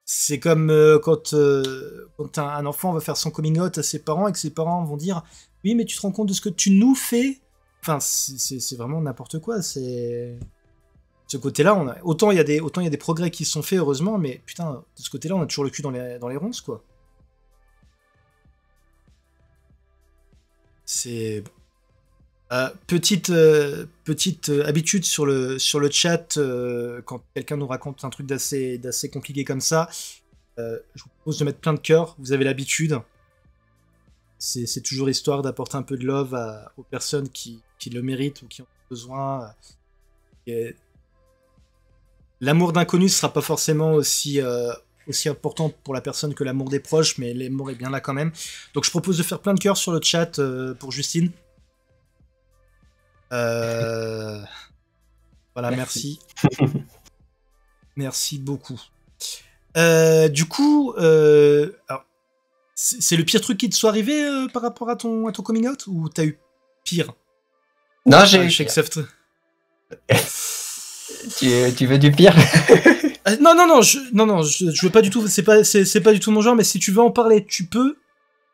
Speaker 1: C'est comme quand un enfant va faire son coming out à ses parents et que ses parents vont dire oui mais tu te rends compte de ce que tu nous fais. Enfin c'est vraiment n'importe quoi. C'est ce côté-là, autant il y a des progrès qui sont faits heureusement, mais putain de ce côté-là on a toujours le cul dans les ronces quoi. C'est petite habitude sur le chat, quand quelqu'un nous raconte un truc d'assez compliqué comme ça, je vous propose de mettre plein de cœur, vous avez l'habitude. C'est toujours histoire d'apporter un peu de love aux personnes qui le méritent ou qui ont besoin. L'amour d'inconnu sera pas forcément aussi important pour la personne que l'amour des proches, mais l'amour est bien là quand même. Donc je propose de faire plein de cœur sur le chat pour Justine. Voilà, merci. Merci beaucoup. Du coup, alors, c'est le pire truc qui te soit arrivé par rapport à ton coming out, ou t'as eu pire?
Speaker 2: Non, j'ai eu
Speaker 1: pire.
Speaker 2: Tu veux du pire?
Speaker 1: Non, je veux pas du tout. C'est pas du tout mon genre, mais si tu veux en parler, tu peux.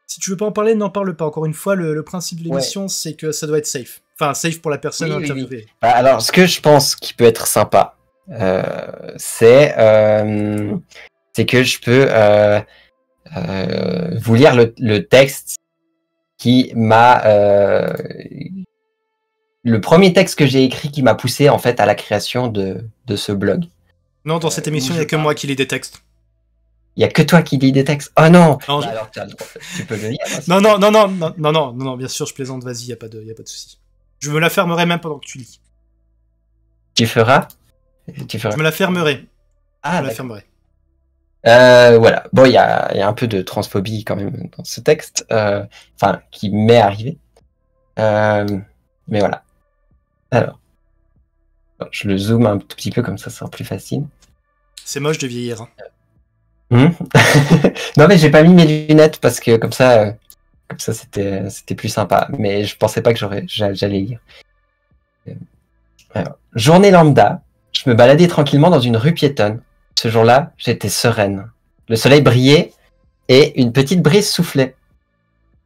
Speaker 1: Si tu veux pas en parler, n'en parle pas. Encore une fois, le principe de l'émission, c'est que ça doit être safe. Enfin, safe pour la personne interviewée.
Speaker 2: Oui. Alors, ce que je pense qui peut être sympa, c'est que je peux vous lire le texte qui m'a... le premier texte que j'ai écrit qui m'a poussé en fait à la création de ce blog.
Speaker 1: Non, dans cette émission, il n'y a que moi qui lis des textes.
Speaker 2: Il y a que toi qui lis des textes. Oh non,
Speaker 1: non
Speaker 2: alors tu peux le lire.
Speaker 1: Non, bien sûr, je plaisante, vas-y, y a pas de souci. Je me la fermerai même pendant que tu lis.
Speaker 2: Tu feras.
Speaker 1: Je me la fermerai.
Speaker 2: Ah,
Speaker 1: je me la fermerai.
Speaker 2: Voilà. Bon, il y a un peu de transphobie quand même dans ce texte, enfin, qui m'est arrivé. Mais voilà. Alors, je le zoome un tout petit peu comme ça sera plus facile.
Speaker 1: C'est moche de vieillir. Hein.
Speaker 2: Non mais j'ai pas mis mes lunettes parce que comme ça c'était plus sympa. Mais je pensais pas que j'allais lire. Alors, journée lambda, je me baladais tranquillement dans une rue piétonne. Ce jour-là, j'étais sereine. Le soleil brillait et une petite brise soufflait.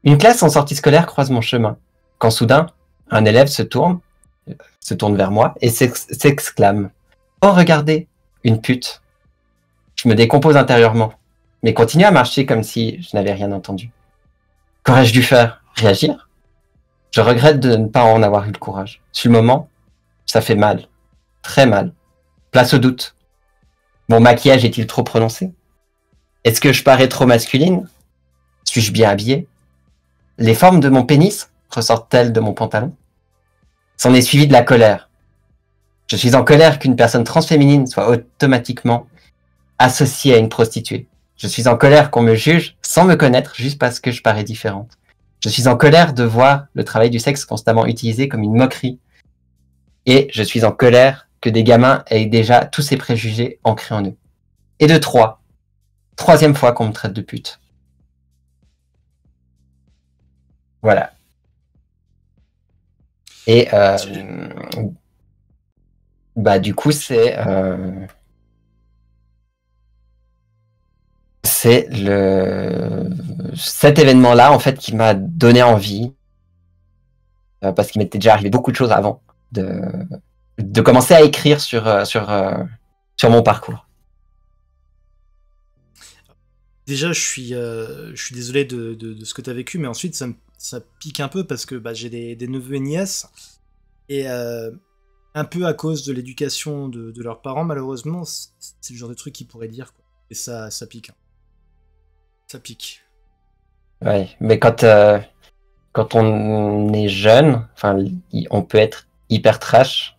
Speaker 2: Une classe en sortie scolaire croise mon chemin. Quand soudain, un élève se tourne vers moi et s'exclame « Oh regardez, une pute !» Je me décompose intérieurement, mais continue à marcher comme si je n'avais rien entendu. Qu'aurais-je dû faire? Réagir? Je regrette de ne pas en avoir eu le courage. Sur le moment, ça fait mal. Très mal. Place au doute. Mon maquillage est-il trop prononcé? Est-ce que je parais trop masculine? Suis-je bien habillée? Les formes de mon pénis ressortent-elles de mon pantalon? S'en est suivi de la colère. Je suis en colère qu'une personne transféminine soit automatiquement associée à une prostituée. Je suis en colère qu'on me juge sans me connaître juste parce que je parais différente. Je suis en colère de voir le travail du sexe constamment utilisé comme une moquerie. Et je suis en colère que des gamins aient déjà tous ces préjugés ancrés en eux. Et de 3. Troisième fois qu'on me traite de pute. Voilà. Et bah du coup c'est cet événement-là en fait qui m'a donné envie parce qu'il m'était déjà arrivé beaucoup de choses avant de commencer à écrire sur mon parcours.
Speaker 1: Déjà, je suis désolé de ce que tu as vécu, mais ensuite, ça pique un peu parce que bah, j'ai des neveux et nièces. Et un peu à cause de l'éducation de leurs parents, malheureusement, c'est le genre de truc qu'ils pourraient dire, quoi. Et ça pique. Hein. Ça pique.
Speaker 2: Ouais, mais quand on est jeune, enfin, on peut être hyper trash.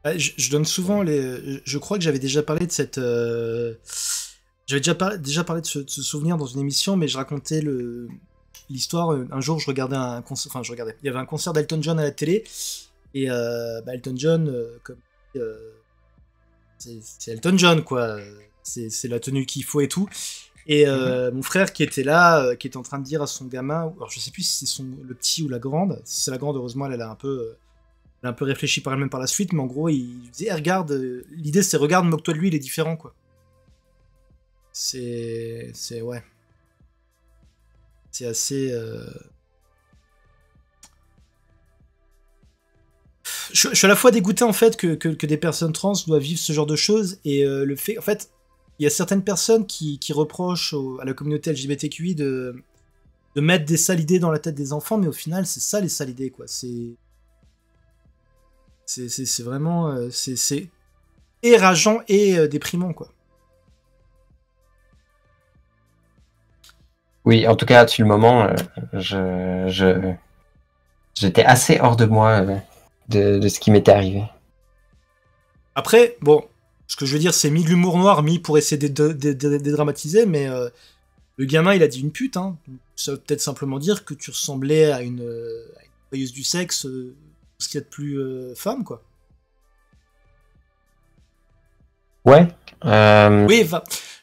Speaker 1: Je donne souvent les. Je crois que j'avais déjà parlé de cette. J'avais déjà parlé de ce souvenir dans une émission, mais je racontais l'histoire. Un jour, je regardais un concert. Enfin, je regardais. Il y avait un concert d'Elton John à la télé. Et bah, Elton John, comme. C'est Elton John, quoi. C'est la tenue qu'il faut et tout. Et mon frère qui était là, qui était en train de dire à son gamin. Alors, je sais plus si c'est le petit ou la grande. Si c'est la grande, heureusement, elle a un peu. Elle a un peu réfléchi par elle-même par la suite, mais en gros, il disait, regarde, l'idée c'est, regarde, moque-toi de lui, il est différent, quoi. Ouais. C'est assez... Je suis à la fois dégoûté, en fait, que des personnes trans doivent vivre ce genre de choses, et le fait... En fait, il y a certaines personnes qui reprochent à la communauté LGBTQI de mettre des sales idées dans la tête des enfants, mais au final, c'est ça, les sales idées, quoi. C'est vraiment... c'est et rageant et déprimant, quoi.
Speaker 2: Oui, en tout cas, sur le moment, j'étais assez hors de moi de ce qui m'était arrivé.
Speaker 1: Après, bon, ce que je veux dire, c'est mis de l'humour noir, mis pour essayer de dédramatiser, mais le gamin, il a dit une pute, hein. Ça veut peut-être simplement dire que tu ressemblais à une travailleuse du sexe, ce qu'il y a de plus femme, quoi.
Speaker 2: Ouais.
Speaker 1: Oui,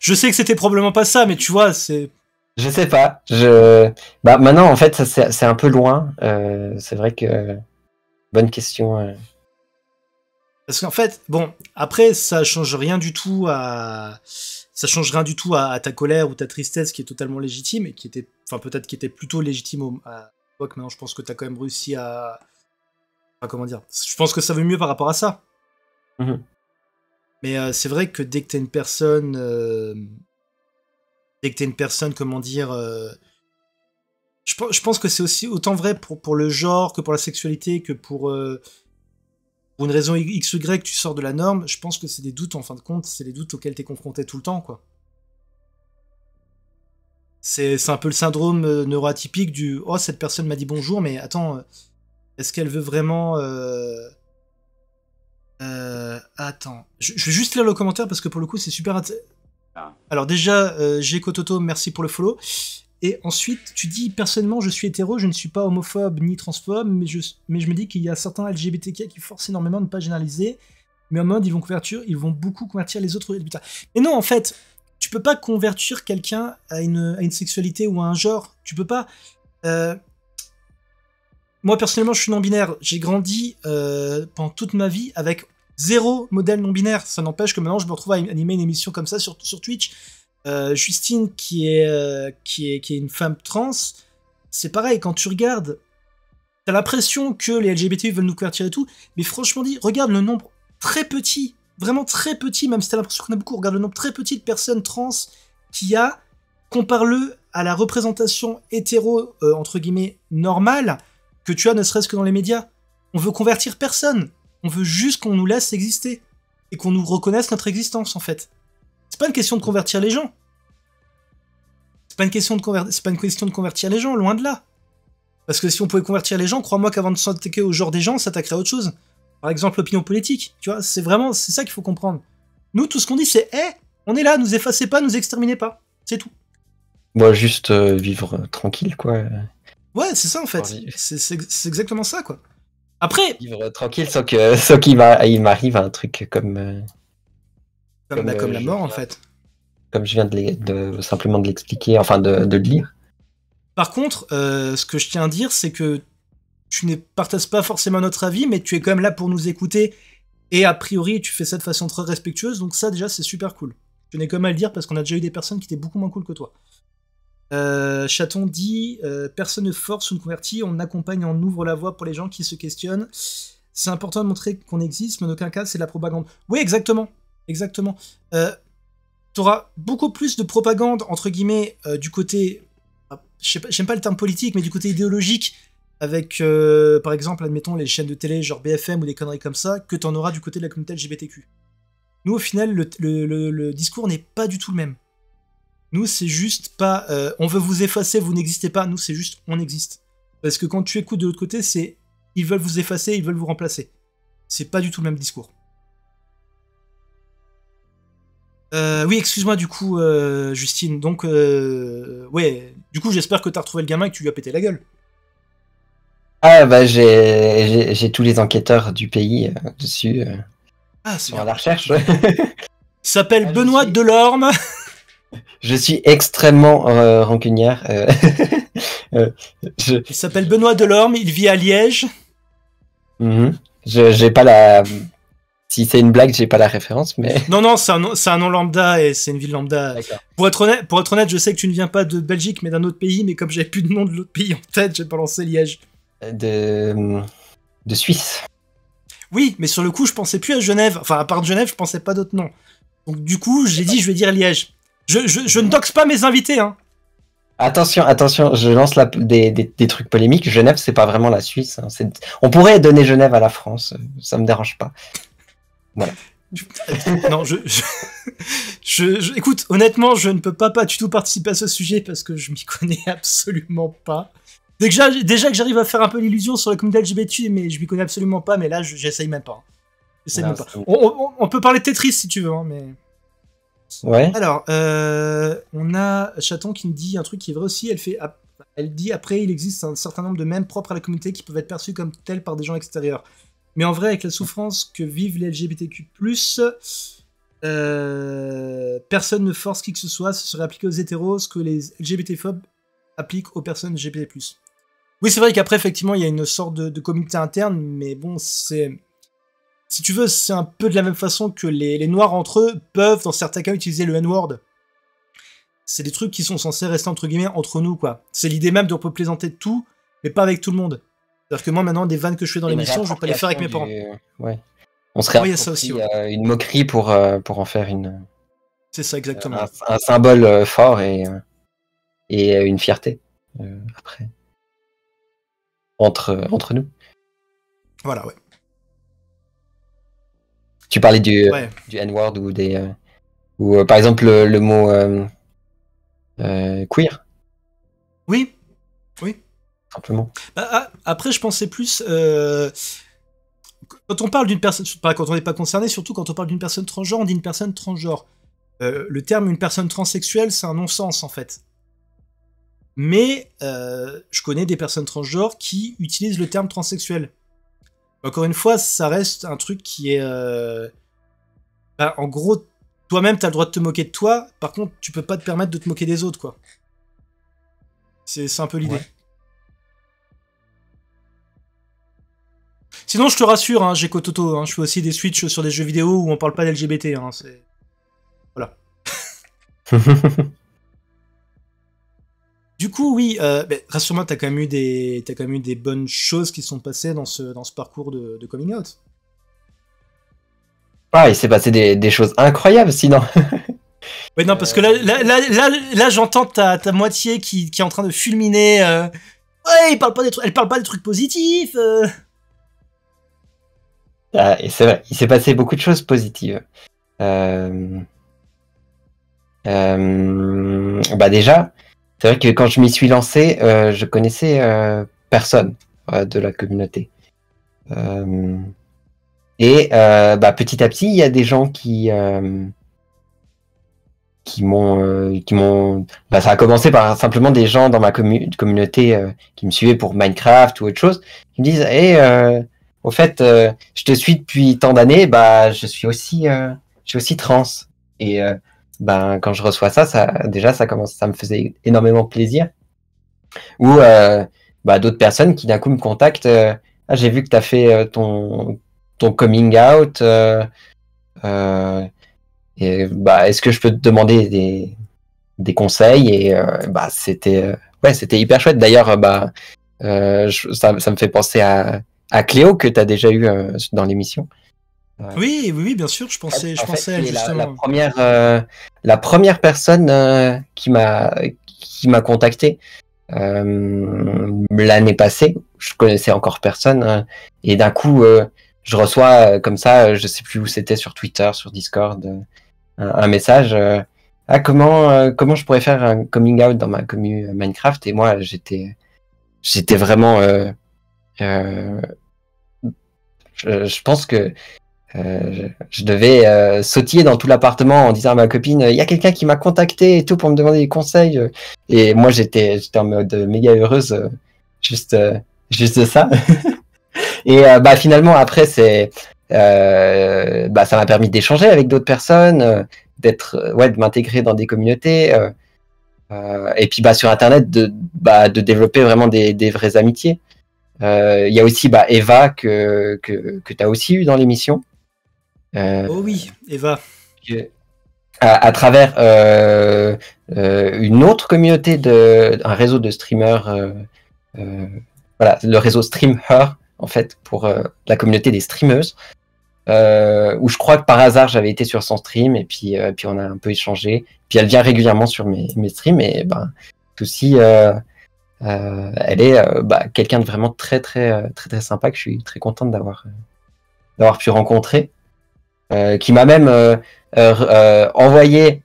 Speaker 1: je sais que c'était probablement pas ça, mais tu vois, c'est...
Speaker 2: Je sais pas. Bah, maintenant, en fait, c'est un peu loin. C'est vrai que... Bonne question.
Speaker 1: Parce qu'en fait, bon, après, ça change rien du tout à ta colère ou ta tristesse qui est totalement légitime et qui était, enfin, peut-être qui était plutôt légitime à l'époque. Maintenant, je pense que t'as quand même réussi à... Enfin, comment dire? Je pense que ça veut mieux par rapport à ça.
Speaker 2: Mm-hmm.
Speaker 1: Mais c'est vrai que dès que t'es une personne... comment dire... Je pense que c'est aussi autant vrai pour le genre que pour la sexualité que pour une raison X ou Y, tu sors de la norme. Je pense que c'est des doutes, en fin de compte, c'est des doutes auxquels t'es confronté tout le temps, quoi. C'est un peu le syndrome neuroatypique du « Oh, cette personne m'a dit bonjour, mais attends, est-ce qu'elle veut vraiment... Attends, je vais juste lire le commentaire parce que pour le coup, c'est super... Alors déjà, G. Kototo, merci pour le follow. Et ensuite, tu dis, personnellement, je suis hétéro, je ne suis pas homophobe ni transphobe, mais je me dis qu'il y a certains LGBTQ qui forcent énormément de ne pas généraliser, mais en mode, ils vont beaucoup convertir les autres LGBT. Mais non, en fait, tu peux pas convertir quelqu'un à une sexualité ou à un genre. Tu peux pas... Moi, personnellement, je suis non-binaire. J'ai grandi pendant toute ma vie avec 0 modèle non-binaire. Ça n'empêche que maintenant, je me retrouve à animer une émission comme ça sur Twitch. Justine, qui est une femme trans, c'est pareil, quand tu regardes, t'as l'impression que les LGBT veulent nous convertir et tout, mais franchement dit, regarde le nombre très petit, vraiment très petit, même si t'as l'impression qu'on a beaucoup, regarde le nombre très petit de personnes trans qu'il y a, compare-le à la représentation hétéro, entre guillemets, normale, que tu as ne serait-ce que dans les médias. On veut convertir personne, on veut juste qu'on nous laisse exister, et qu'on nous reconnaisse notre existence, en fait. C'est pas une question de convertir les gens. C'est pas une question de convertir les gens, loin de là. Parce que si on pouvait convertir les gens, crois-moi qu'avant de s'attaquer au genre des gens, on s'attaquerait à autre chose. Par exemple, l'opinion politique, tu vois, c'est ça qu'il faut comprendre. Nous, tout ce qu'on dit, c'est, on est là, nous effacez pas, nous exterminez pas. C'est tout.
Speaker 2: Moi, juste vivre tranquille, quoi.
Speaker 1: Ouais, c'est ça, en fait. C'est exactement ça, quoi. Après...
Speaker 2: Vivre tranquille sans qu'il m'arrive un truc comme...
Speaker 1: Comme la mort, en fait.
Speaker 2: Comme je viens simplement de l'expliquer, enfin de le lire.
Speaker 1: Par contre, ce que je tiens à dire, c'est que tu ne partages pas forcément notre avis, mais tu es quand même là pour nous écouter, et a priori, tu fais ça de façon très respectueuse, donc ça, déjà, c'est super cool. Je n'ai quand même à le dire, parce qu'on a déjà eu des personnes qui étaient beaucoup moins cool que toi. Chaton dit personne ne force ou ne convertit, on accompagne, on ouvre la voie pour les gens qui se questionnent. C'est important de montrer qu'on existe, mais en aucun cas, c'est de la propagande. Oui, exactement. Exactement. T'auras beaucoup plus de propagande, entre guillemets, du côté... J'aime pas le terme politique, mais du côté idéologique, avec, par exemple, admettons, les chaînes de télé, genre BFM ou des conneries comme ça, que t'en auras du côté de la communauté LGBTQ. Nous, au final, le discours n'est pas du tout le même. Nous, c'est juste pas... on veut vous effacer, vous n'existez pas. Nous, c'est juste, on existe. Parce que quand tu écoutes de l'autre côté, c'est... Ils veulent vous effacer, ils veulent vous remplacer. C'est pas du tout le même discours. Oui, excuse-moi, du coup, Justine. Donc, ouais, du coup, j'espère que t'as retrouvé le gamin et que tu lui as pété la gueule.
Speaker 2: Ah, bah, j'ai tous les enquêteurs du pays dessus.
Speaker 1: Ah, c'est
Speaker 2: sur
Speaker 1: bien.
Speaker 2: la recherche.
Speaker 1: Il s'appelle Benoît Delorme.
Speaker 2: Je suis extrêmement rancunière.
Speaker 1: Il s'appelle Benoît Delorme, il vit à Liège.
Speaker 2: J'ai pas la... Si c'est une blague, j'ai pas la référence, mais...
Speaker 1: Non, c'est un nom lambda et c'est une ville lambda. Pour être honnête, je sais que tu ne viens pas de Belgique, mais d'un autre pays, mais comme j'avais plus de nom de l'autre pays en tête, j'ai balancé Liège.
Speaker 2: De Suisse.
Speaker 1: Oui, mais sur le coup, je pensais plus à Genève. Enfin, à part de Genève, je pensais pas d'autres noms. Donc du coup, j'ai dit, je vais dire Liège. Je ne doxe pas mes invités, hein.
Speaker 2: Attention, je lance des trucs polémiques. Genève, c'est pas vraiment la Suisse. Hein. On pourrait donner Genève à la France, ça me dérange pas. Voilà.
Speaker 1: Non, écoute, honnêtement, je ne peux pas du tout participer à ce sujet parce que je m'y connais absolument pas. Déjà que j'arrive à faire un peu l'illusion sur la communauté LGBT, mais je m'y connais absolument pas, mais là, j'essaye même pas. On peut parler de Tetris si tu veux, hein, mais...
Speaker 2: Ouais.
Speaker 1: Alors, on a Chaton qui me dit un truc qui est vrai aussi, elle dit après, il existe un certain nombre de mèmes propres à la communauté qui peuvent être perçus comme tels par des gens extérieurs. Mais en vrai, avec la souffrance que vivent les LGBTQ+, personne ne force qui que ce soit, ce serait appliqué aux hétéros, ce que les LGBT-phobes appliquent aux personnes LGBT+. Oui, c'est vrai qu'après, effectivement, il y a une sorte de communauté interne, mais bon, c'est... Si tu veux, c'est un peu de la même façon que les noirs entre eux peuvent, dans certains cas, utiliser le N-word. C'est des trucs qui sont censés rester, entre guillemets, entre nous, quoi. C'est l'idée même de peut plaisanter de tout, mais pas avec tout le monde. C'est-à-dire que moi, maintenant, des vannes que je fais dans l'émission, je vais pas les faire avec mes parents.
Speaker 2: Ouais. On serait
Speaker 1: oui, ça aussi, ouais.
Speaker 2: Une moquerie pour en faire une...
Speaker 1: C'est ça, exactement.
Speaker 2: Un symbole fort et une fierté, après. Entre nous.
Speaker 1: Voilà, ouais.
Speaker 2: Tu parlais du N-word ou des... ou par exemple le mot queer.
Speaker 1: Oui.
Speaker 2: Simplement.
Speaker 1: Après, je pensais plus... Quand on parle d'une personne... Quand on n'est pas concerné, surtout quand on parle d'une personne transgenre, on dit une personne transgenre. Le terme une personne transsexuelle, c'est un non-sens, en fait. Mais je connais des personnes transgenres qui utilisent le terme transsexuel. Encore une fois, ça reste un truc qui est... en gros, toi-même, t'as le droit de te moquer de toi, par contre, tu peux pas te permettre de te moquer des autres, quoi. C'est un peu l'idée. Ouais. Sinon, je te rassure, hein, j'ai Kototo, hein, je fais aussi des switches sur des jeux vidéo où on parle pas d'LGBT, hein, c'est... Voilà. Du coup, oui, rassure-moi, t'as quand même eu des bonnes choses qui sont passées dans ce parcours de coming out.
Speaker 2: Ah, il s'est passé des choses incroyables, sinon.
Speaker 1: Ouais, non, parce que là j'entends ta moitié qui est en train de fulminer. Ouais, elle parle pas des trucs positifs.
Speaker 2: Ah, et c'est vrai, il s'est passé beaucoup de choses positives. Déjà, c'est vrai que quand je m'y suis lancé, je connaissais personne de la communauté. Et bah, petit à petit, il y a des gens qui m'ont bah, ça a commencé par simplement des gens dans ma communauté qui me suivaient pour Minecraft ou autre chose, qui me disent hey, au fait je te suis depuis tant d'années, bah je suis aussi trans. Et ben quand je reçois ça, déjà ça me faisait énormément plaisir. Ou bah, d'autres personnes qui d'un coup me contactent, ah, j'ai vu que tu as fait ton coming out, et bah, est-ce que je peux te demander des conseils? Et bah, c'était hyper chouette. D'ailleurs, bah, ça me fait penser à Cléo que tu as déjà eu dans l'émission.
Speaker 1: Oui, oui, oui, bien sûr, je pensais à elle,
Speaker 2: C'est
Speaker 1: justement.
Speaker 2: la première personne qui m'a contacté l'année passée. Je connaissais encore personne, et d'un coup, je reçois comme ça, je sais plus où c'était, sur Twitter, sur Discord, un message. Ah, comment je pourrais faire un coming out dans ma commu Minecraft? Et moi, j'étais vraiment. Je pense que je devais sautiller dans tout l'appartement en disant à ma copine, il y a quelqu'un qui m'a contacté et tout pour me demander des conseils. Et moi, j'étais en mode méga heureuse, juste, juste de ça. Et bah, finalement, après, bah, ça m'a permis d'échanger avec d'autres personnes, de m'intégrer dans des communautés. Et puis bah, sur Internet, de développer vraiment des vraies amitiés. Il y a aussi bah, Eva que tu as aussi eu dans l'émission.
Speaker 1: Oh oui, Eva.
Speaker 2: À travers une autre communauté, un réseau de streamers, voilà, le réseau StreamHer, en fait, pour la communauté des streameuses, où je crois que par hasard j'avais été sur son stream, et puis on a un peu échangé. Puis elle vient régulièrement sur mes streams, et ben aussi elle est bah, quelqu'un de vraiment très très très très sympa, que je suis très contente d'avoir pu rencontrer, qui m'a même envoyé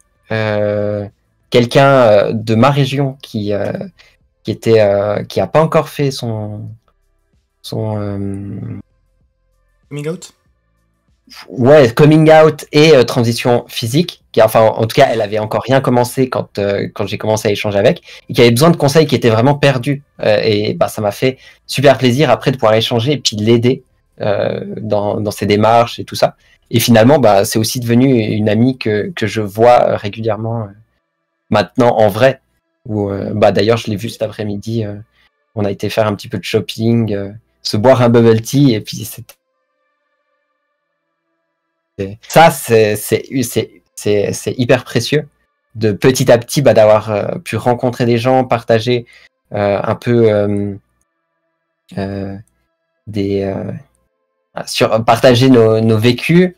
Speaker 2: quelqu'un de ma région qui a pas encore fait son
Speaker 1: Coming out.
Speaker 2: ouais, coming out et transition physique, enfin en tout cas elle avait encore rien commencé quand j'ai commencé à échanger avec, et qui avait besoin de conseils, qui était vraiment perdu, et bah ça m'a fait super plaisir après de pouvoir échanger et puis de l'aider dans ses démarches et tout ça. Et finalement bah c'est aussi devenu une amie que je vois régulièrement maintenant en vrai, où bah d'ailleurs je l'ai vu cet après-midi, on a été faire un petit peu de shopping, se boire un bubble tea, et puis ça, c'est hyper précieux, de petit à petit bah, d'avoir pu rencontrer des gens, partager un peu partager nos vécus,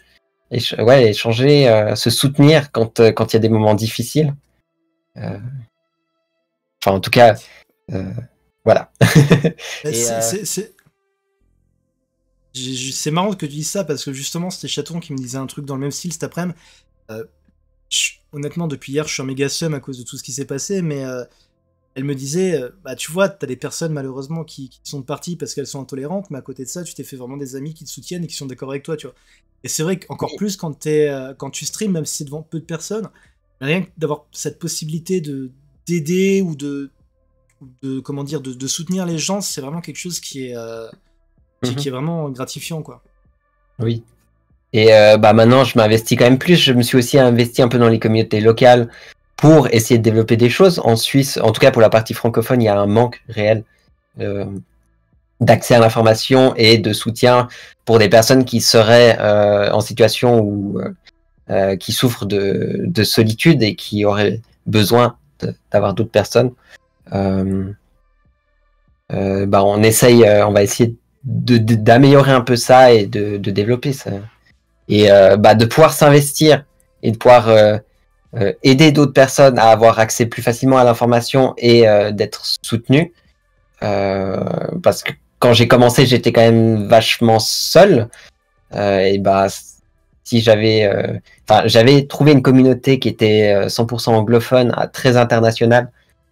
Speaker 2: ouais, échanger, se soutenir quand il y a des moments difficiles. Enfin, en tout cas, voilà.
Speaker 1: C'est marrant que tu dises ça, parce que justement, c'était Chaton qui me disait un truc dans le même style cet après-midi. Honnêtement, depuis hier, je suis en méga seum à cause de tout ce qui s'est passé, mais elle me disait, bah tu vois, t'as des personnes malheureusement qui sont parties parce qu'elles sont intolérantes, mais à côté de ça, tu t'es fait vraiment des amis qui te soutiennent et qui sont d'accord avec toi, tu vois. Et c'est vrai qu'encore plus quand tu streams, même si c'est devant peu de personnes, rien que d'avoir cette possibilité d'aider ou de comment dire, de soutenir les gens, c'est vraiment quelque chose qui est vraiment gratifiant, quoi.
Speaker 2: Oui. Et bah maintenant, je m'investis quand même plus. Je me suis aussi investi un peu dans les communautés locales pour essayer de développer des choses. En Suisse, en tout cas pour la partie francophone, il y a un manque réel d'accès à l'information et de soutien pour des personnes qui seraient en situation où qui souffrent de solitude et qui auraient besoin d'avoir d'autres personnes. Bah on va essayer d'améliorer un peu ça et de développer ça. Et bah, de pouvoir s'investir et de pouvoir aider d'autres personnes à avoir accès plus facilement à l'information et d'être soutenu. Parce que quand j'ai commencé, j'étais quand même vachement seul. Et bah, si j'avais trouvé une communauté qui était 100% anglophone, très internationale,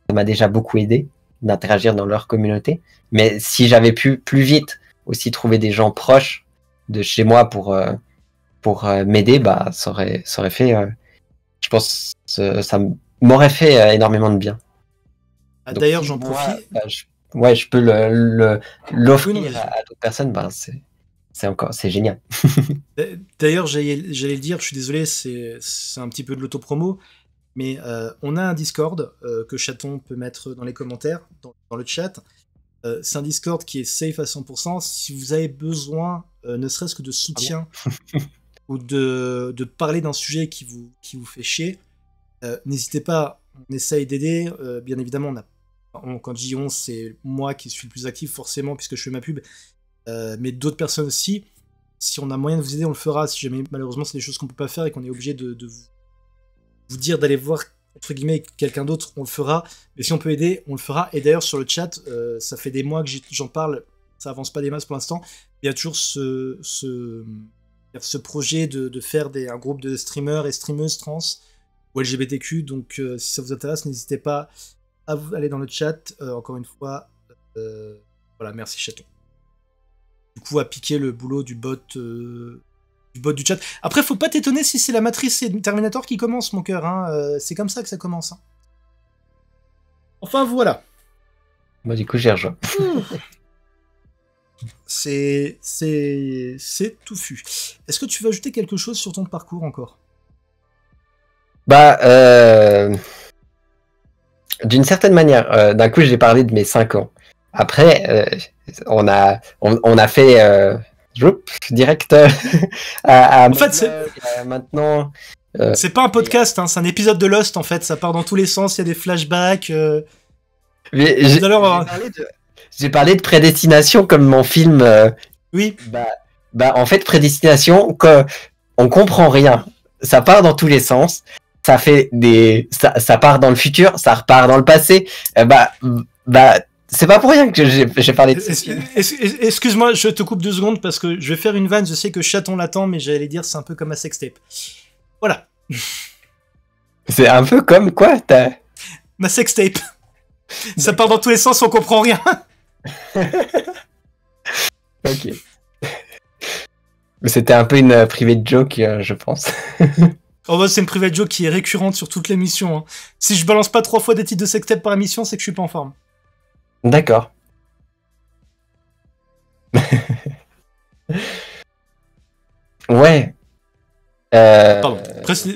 Speaker 2: ça m'a déjà beaucoup aidé d'interagir dans leur communauté. Mais si j'avais pu plus vite aussi trouver des gens proches de chez moi pour m'aider, bah ça aurait fait, je pense, ça m'aurait fait énormément de bien. Donc,
Speaker 1: D'ailleurs,
Speaker 2: si
Speaker 1: j'en
Speaker 2: moi,
Speaker 1: profite.
Speaker 2: bah, je peux l'offrir
Speaker 1: Oui, non,
Speaker 2: à d'autres personnes, bah c'est génial.
Speaker 1: d'ailleurs, j'allais le dire, je suis désolé, c'est un petit peu de l'autopromo, mais on a un Discord que Chaton peut mettre dans les commentaires, dans le chat. C'est un Discord qui est safe à 100%. Si vous avez besoin, ne serait-ce que de soutien, ou de parler d'un sujet qui vous fait chier, n'hésitez pas, on essaye d'aider. Bien évidemment, quand je dis on, c'est moi qui suis le plus actif forcément, puisque je fais ma pub, mais d'autres personnes aussi. Si on a moyen de vous aider, on le fera. Si jamais malheureusement c'est des choses qu'on peut pas faire et qu'on est obligé de vous dire d'aller voir entre guillemets quelqu'un d'autre, on le fera. Mais si on peut aider, on le fera. Et d'ailleurs sur le chat, ça fait des mois que j'en parle, ça avance pas des masses pour l'instant. Il y a toujours ce projet de faire un groupe de streamers et streameuses trans ou LGBTQ. Donc si ça vous intéresse, n'hésitez pas à aller dans le chat. Encore une fois, voilà, merci Chaton. Du coup, à piquer le boulot du bot du chat. Après, faut pas t'étonner si c'est la matrice Terminator qui commence, mon cœur. Hein. C'est comme ça que ça commence. Hein. Enfin, voilà.
Speaker 2: Moi, du coup, j'ai rejoint.
Speaker 1: C'est touffu. Est-ce que tu veux ajouter quelque chose sur ton parcours encore?
Speaker 2: Bah, d'une certaine manière, d'un coup, j'ai parlé de mes 5 ans. Après, on a fait direct à
Speaker 1: en fait,
Speaker 2: maintenant.
Speaker 1: C'est pas un podcast, hein, c'est un épisode de Lost en fait. Ça part dans tous les sens. Il y a des flashbacks.
Speaker 2: Mais j'ai parlé de Prédestination comme mon film.
Speaker 1: Oui.
Speaker 2: Bah, en fait, Prédestination, on comprend rien. Ça part dans tous les sens. Ça fait ça part dans le futur, ça repart dans le passé. Bah, c'est pas pour rien que j'ai parlé de ça.
Speaker 1: Excuse-moi, je te coupe 2 secondes parce que je vais faire une vanne. Je sais que Chaton l'attend, mais j'allais dire c'est un peu comme un sextape. Voilà.
Speaker 2: C'est un peu comme quoi
Speaker 1: ma sextape. Ça part dans tous les sens, on comprend rien.
Speaker 2: Ok. Mais c'était un peu une private joke, je pense.
Speaker 1: Oh bah c'est une private joke qui est récurrente sur toute l'émission. Hein. Si je balance pas 3 fois des titres de sextape par émission, c'est que je suis pas en forme.
Speaker 2: D'accord. Ouais.
Speaker 1: Pardon.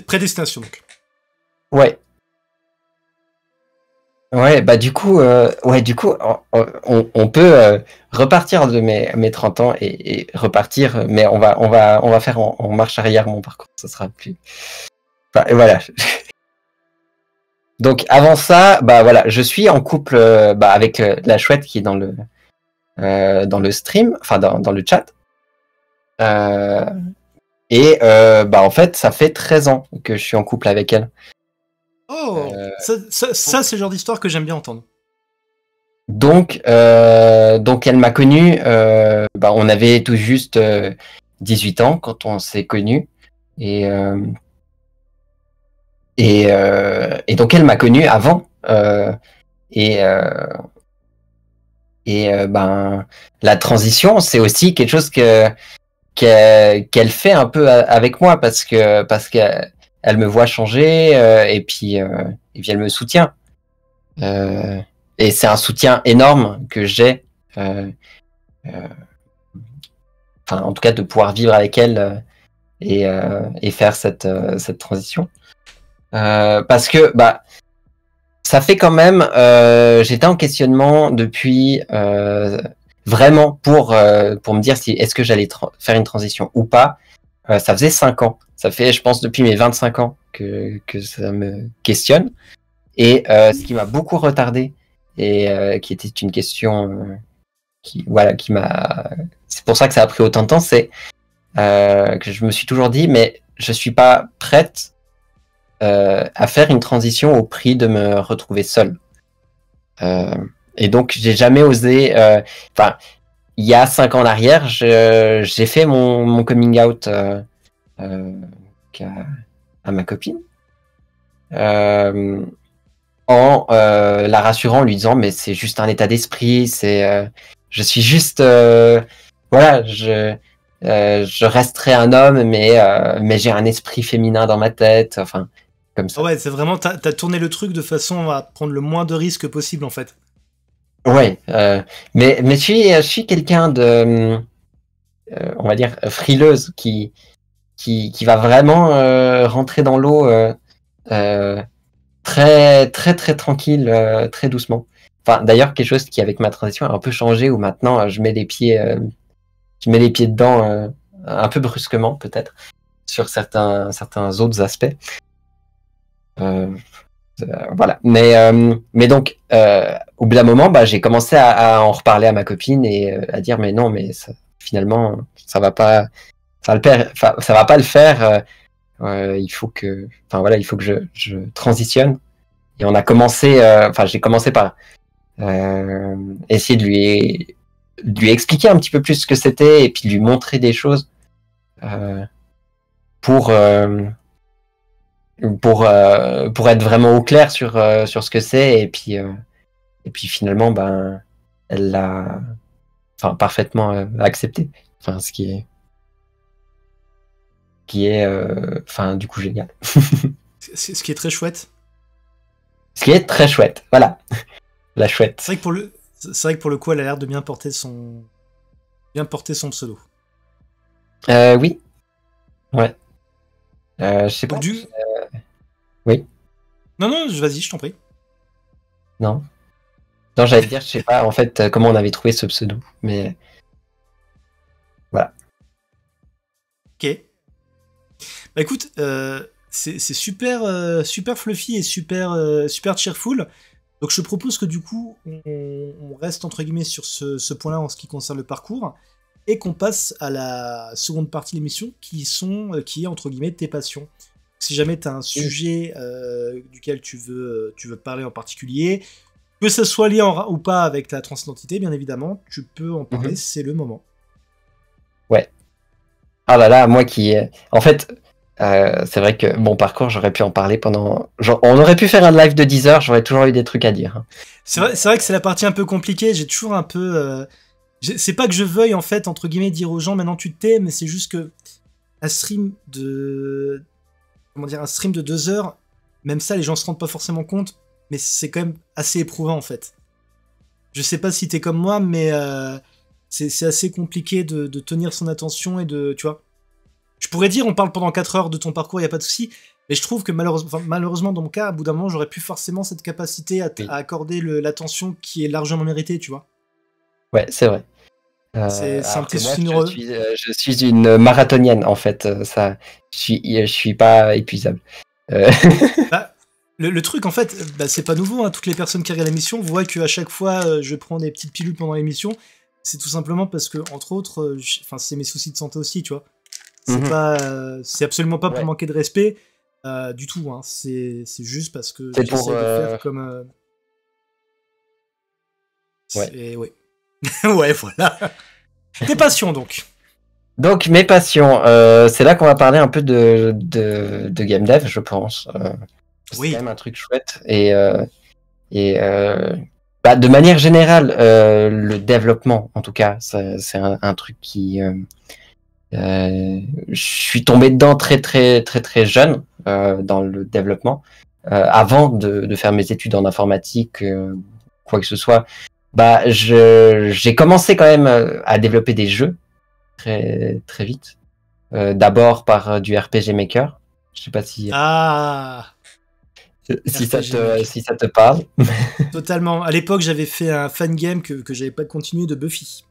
Speaker 1: Prédestination donc.
Speaker 2: Ouais. Ouais, bah du coup, on peut repartir de mes 30 ans et repartir, mais on va faire en marche arrière mon parcours. Ça sera plus. Enfin, et voilà. Donc avant ça, bah voilà, je suis en couple avec la chouette qui est dans le stream, enfin dans le chat. En fait, ça fait 13 ans que je suis en couple avec elle.
Speaker 1: Oh, ça c'est le genre d'histoire que j'aime bien entendre.
Speaker 2: Donc elle m'a connu, on avait tout juste 18 ans quand on s'est connus. Et donc elle m'a connu avant. La transition, c'est aussi quelque chose qu'elle fait un peu avec moi parce qu'elle me voit changer et puis elle me soutient. Et c'est un soutien énorme que j'ai. En tout cas, de pouvoir vivre avec elle et faire cette transition. Parce que ça fait quand même. J'étais en questionnement depuis vraiment pour me dire si est-ce que j'allais faire une transition ou pas. Ça faisait 5 ans. Ça fait, je pense, depuis mes 25 ans que ça me questionne. Et ce qui m'a beaucoup retardé et qui était une question qui m'a. C'est pour ça que ça a pris autant de temps, c'est que je me suis toujours dit, mais je suis pas prête à faire une transition au prix de me retrouver seule. Et donc j'ai jamais osé. Il y a 5 ans en arrière, j'ai fait mon coming out à ma copine. En la rassurant, en lui disant mais c'est juste un état d'esprit, je suis juste voilà, je resterai un homme, mais j'ai un esprit féminin dans ma tête, enfin, comme ça.
Speaker 1: Ah ouais, c'est vraiment, t'as tourné le truc de façon à prendre le moins de risques possible, en fait.
Speaker 2: Ouais, mais je suis quelqu'un de, on va dire, frileuse, qui va vraiment rentrer dans l'eau très, très, très tranquille, très doucement. Enfin, d'ailleurs, quelque chose qui, avec ma transition, a un peu changé, où maintenant, je mets je mets les pieds dedans un peu brusquement, peut-être, sur certains autres aspects. Voilà. Mais donc, au bout d'un moment, bah, j'ai commencé à en reparler à ma copine et à dire, mais non, mais finalement, ça va pas, ça va pas le faire. Il faut que, enfin voilà, il faut que je transitionne. Et on a commencé, enfin, j'ai commencé par essayer de lui expliquer un petit peu plus ce que c'était et puis de lui montrer des choses pour pour être vraiment au clair sur ce que c'est et puis finalement ben elle l'a enfin parfaitement accepté, enfin ce qui est enfin du coup génial.
Speaker 1: Ce qui est très chouette.
Speaker 2: Ce qui est très chouette, voilà. La chouette.
Speaker 1: C'est vrai que pour le coup, elle a l'air de bien porter son pseudo.
Speaker 2: Oui. Ouais. Je sais pas. Oui.
Speaker 1: Non, vas-y, je t'en prie.
Speaker 2: Non. Non, j'allais te dire, je sais pas en fait comment on avait trouvé ce pseudo, mais voilà.
Speaker 1: Ok. Bah écoute, c'est super, super fluffy et super cheerful. Donc je propose que du coup, on reste entre guillemets sur ce point-là en ce qui concerne le parcours, et qu'on passe à la seconde partie de l'émission qui est entre guillemets tes passions. Si jamais tu as un sujet duquel tu veux parler en particulier, que ça soit lié ou pas avec ta transidentité, bien évidemment, tu peux en parler, c'est le moment.
Speaker 2: Ouais. Ah là là, moi qui... En fait, c'est vrai que mon parcours, j'aurais pu en parler pendant... Genre, on aurait pu faire un live de 10 heures, j'aurais toujours eu des trucs à dire.
Speaker 1: C'est vrai que c'est la partie un peu compliquée, j'ai toujours un peu... c'est pas que je veuille, en fait, entre guillemets, dire aux gens, maintenant tu te tais, mais c'est juste que un stream de... Comment dire, un stream de 2 heures, même ça, les gens se rendent pas forcément compte, mais c'est quand même assez éprouvant, en fait. Je sais pas si t'es comme moi, mais c'est assez compliqué de tenir son attention et de... Tu vois, je pourrais dire, on parle pendant 4 heures de ton parcours, y a pas de souci, mais je trouve que malheureusement, dans mon cas, à bout d'un moment, j'aurais plus forcément cette capacité à accorder l'attention qui est largement méritée, tu vois.
Speaker 2: Ouais, c'est vrai.
Speaker 1: C'est un petit souci
Speaker 2: neureux. Je suis une marathonienne, en fait. Je suis pas épuisable.
Speaker 1: Bah, le truc, en fait, bah, c'est pas nouveau. Hein. Toutes les personnes qui regardent l'émission voient qu'à chaque fois, je prends des petites pilules pendant l'émission. C'est tout simplement parce que, entre autres, c'est mes soucis de santé aussi, tu vois. C'est absolument pas pour manquer de respect du tout. Hein. C'est juste parce que j'essaie de faire comme.
Speaker 2: Ouais.
Speaker 1: Ouais. Ouais, voilà. Tes passions, donc.
Speaker 2: Donc, mes passions, c'est là qu'on va parler un peu de game dev, je pense. C'est quand même un truc chouette. Et bah, de manière générale, le développement, en tout cas, c'est un truc qui... je suis tombé dedans très, très, très, très jeune dans le développement. Avant de faire mes études en informatique, quoi que ce soit, bah, j'ai commencé quand même à développer des jeux très, très vite. D'abord par du RPG Maker. Je sais pas si si ça te parle.
Speaker 1: Totalement. À l'époque, j'avais fait un fan game que j'avais pas continué de Buffy.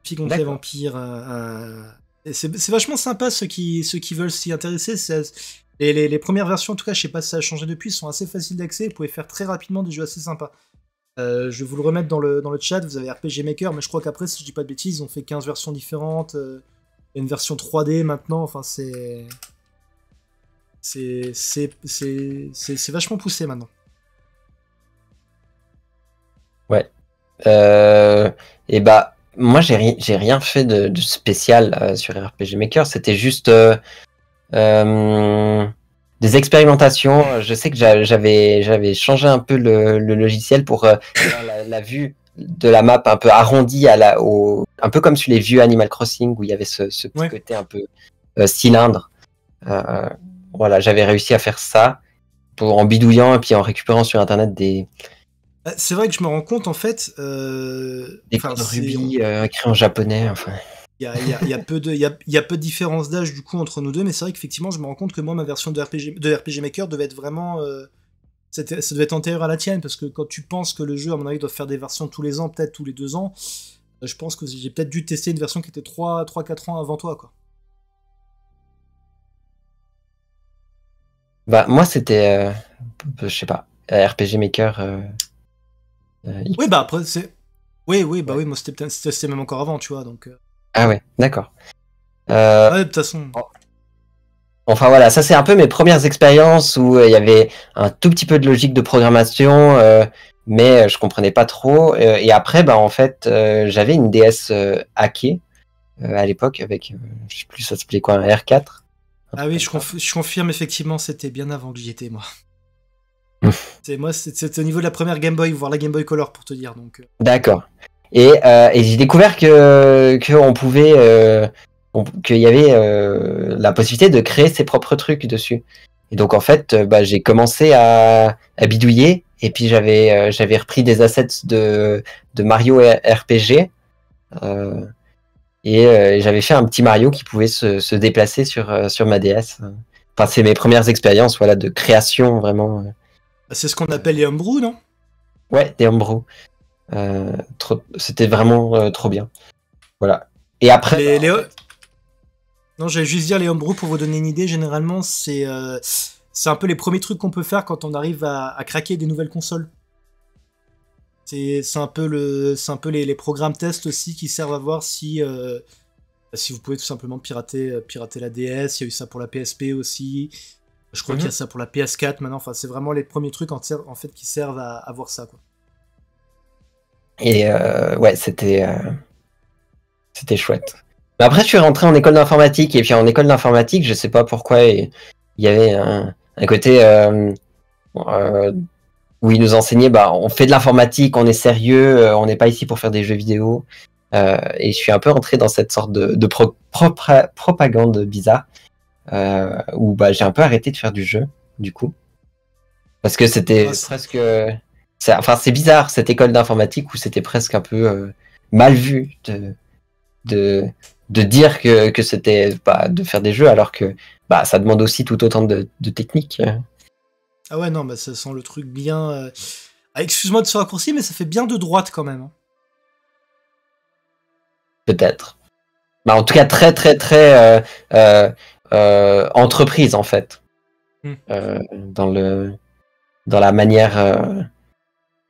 Speaker 1: Buffy contre les vampires. C'est vachement sympa ceux qui veulent s'y intéresser. Les premières versions, en tout cas, je sais pas si ça a changé depuis, sont assez faciles d'accès. Vous pouvez faire très rapidement des jeux assez sympas. Je vais vous le remettre dans le chat. Vous avez RPG Maker, mais je crois qu'après, si je dis pas de bêtises, ils ont fait 15 versions différentes. Il y a une version 3D maintenant. Enfin, c'est vachement poussé maintenant.
Speaker 2: Ouais. Et bah, moi, j'ai rien fait de spécial sur RPG Maker. C'était juste des expérimentations. Je sais que j'avais changé un peu le logiciel pour la vue de la map un peu arrondie un peu comme sur les vieux Animal Crossing où il y avait ce petit côté un peu cylindre. Voilà, j'avais réussi à faire ça en bidouillant et puis en récupérant sur internet des
Speaker 1: C'est vrai que je me rends compte en fait.
Speaker 2: codes Ruby écrits en japonais. Enfin.
Speaker 1: Il y a peu de différence d'âge du coup entre nous deux, mais c'est vrai qu'effectivement je me rends compte que moi ma version de RPG Maker devait être vraiment ça devait être antérieur à la tienne, parce que quand tu penses que le jeu à mon avis doit faire des versions tous les ans, peut-être tous les 2 ans, je pense que j'ai peut-être dû tester une version qui était 3-4 ans avant toi quoi.
Speaker 2: Bah moi c'était je sais pas RPG Maker.
Speaker 1: Oui bah après c'est oui bah oui moi c'était même encore avant tu vois donc.
Speaker 2: Ah ouais d'accord.
Speaker 1: Ouais de toute façon.
Speaker 2: Enfin voilà, ça c'est un peu mes premières expériences où il y avait un tout petit peu de logique de programmation, mais je comprenais pas trop. Et après, bah en fait, j'avais une DS hackée à l'époque avec, je sais plus, ça s'appelait quoi, un R4.
Speaker 1: Ah oui, je confirme effectivement, c'était bien avant que j'y étais moi. C'était au niveau de la première Game Boy, voire la Game Boy Color pour te dire donc.
Speaker 2: D'accord. Et j'ai découvert que on pouvait qu'il y avait la possibilité de créer ses propres trucs dessus. Et donc en fait, bah, j'ai commencé à bidouiller et puis j'avais repris des assets de Mario RPG et j'avais fait un petit Mario qui pouvait se déplacer sur ma DS. Enfin, c'est mes premières expériences voilà, de création vraiment.
Speaker 1: C'est ce qu'on appelle les homebrew, non?
Speaker 2: Ouais, des homebrew. C'était vraiment trop bien. Voilà. Et après.
Speaker 1: Non, j'allais juste dire les homebrew pour vous donner une idée. Généralement, c'est un peu les premiers trucs qu'on peut faire quand on arrive à craquer des nouvelles consoles. C'est un peu les programmes test aussi qui servent à voir si vous pouvez tout simplement pirater la DS. Il y a eu ça pour la PSP aussi. Je crois qu'il y a ça pour la PS4 maintenant. Enfin, c'est vraiment les premiers trucs en fait qui servent à voir ça, quoi.
Speaker 2: Et ouais, c'était chouette. Mais après, je suis rentré en école d'informatique et puis en école d'informatique, je sais pas pourquoi, il y avait un côté où ils nous enseignaient, bah, on fait de l'informatique, on est sérieux, on n'est pas ici pour faire des jeux vidéo. Et je suis un peu rentré dans cette sorte de propagande bizarre où bah, j'ai un peu arrêté de faire du jeu, du coup. Parce que c'était presque... Enfin, c'est bizarre, cette école d'informatique où c'était presque un peu mal vu de dire que c'était bah, de faire des jeux alors que bah, ça demande aussi tout autant de technique.
Speaker 1: Ah ouais, non, bah ça sent le truc bien... Ah, excuse-moi de ce raccourci, mais ça fait bien de droite quand même. Hein.
Speaker 2: Peut-être. Bah, en tout cas, très, très, très entreprise, en fait. Dans la manière...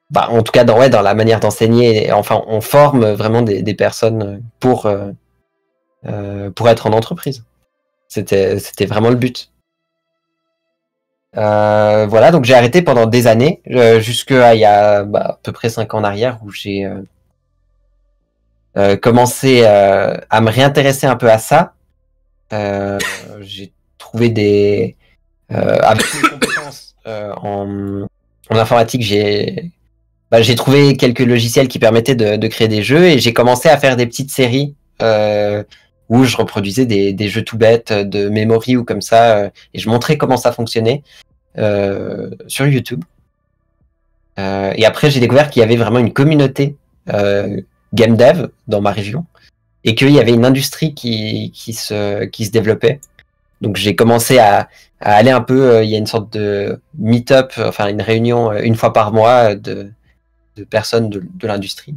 Speaker 2: Bah, en tout cas, dans la manière d'enseigner. Enfin, on forme vraiment des personnes pour être en entreprise. C'était vraiment le but. Voilà, donc j'ai arrêté pendant des années, jusqu'à il y a à peu près 5 ans en arrière, où j'ai commencé à me réintéresser un peu à ça. J'ai trouvé avec mes compétences en informatique, j'ai trouvé quelques logiciels qui permettaient de créer des jeux et j'ai commencé à faire des petites séries où je reproduisais des jeux tout bêtes de memory ou comme ça et je montrais comment ça fonctionnait sur YouTube. Et après, j'ai découvert qu'il y avait vraiment une communauté game dev dans ma région et qu'il y avait une industrie qui se développait. Donc j'ai commencé à aller un peu, il y a une sorte de meet-up, enfin une réunion une fois par mois de personnes de l'industrie.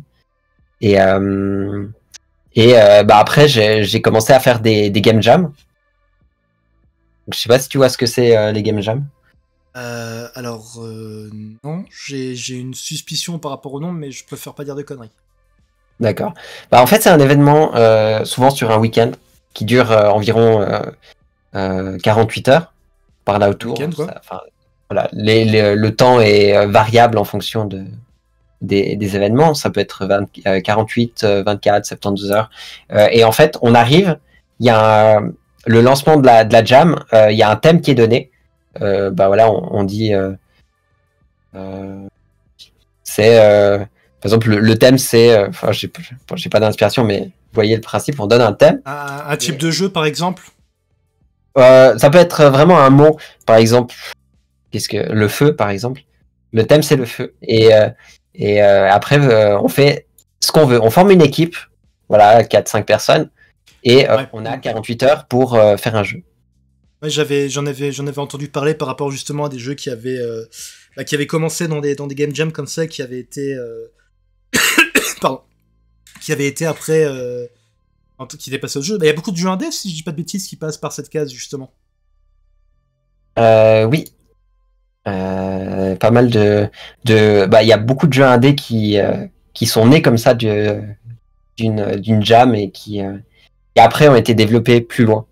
Speaker 2: Et bah après j'ai commencé à faire des game jams. Donc, je sais pas si tu vois ce que c'est les game jams.
Speaker 1: Alors non, j'ai une suspicion par rapport au nom, mais je préfère pas dire de conneries.
Speaker 2: D'accord. Bah en fait c'est un événement souvent sur un week-end qui dure environ 48 heures par là autour. Voilà, le temps est variable en fonction des événements. Ça peut être 48, 24, 72 heures. Et en fait, on arrive, il y a le lancement de la jam, il y a un thème qui est donné. Bah voilà, on dit c'est Par exemple, le thème, c'est... Enfin, j'ai pas d'inspiration, mais vous voyez le principe, on donne un thème.
Speaker 1: Un type de jeu, par exemple?
Speaker 2: Ça peut être vraiment un mot. Par exemple, le feu, par exemple. Le thème, c'est le feu. Et après, on fait ce qu'on veut. On forme une équipe, voilà, 4-5 personnes, et on a 48 heures pour faire un jeu.
Speaker 1: Ouais, j'en avais entendu parler par rapport justement à des jeux qui avaient commencé dans des game jams comme ça, qui avaient été pardon, qui avaient été après qui étaient passés au jeu. Il y a beaucoup de jeux indés, si je dis pas de bêtises, qui passent par cette case justement.
Speaker 2: Oui. Pas mal il y a beaucoup de jeux indés qui sont nés comme ça d'une jam et qui après ont été développés plus loin.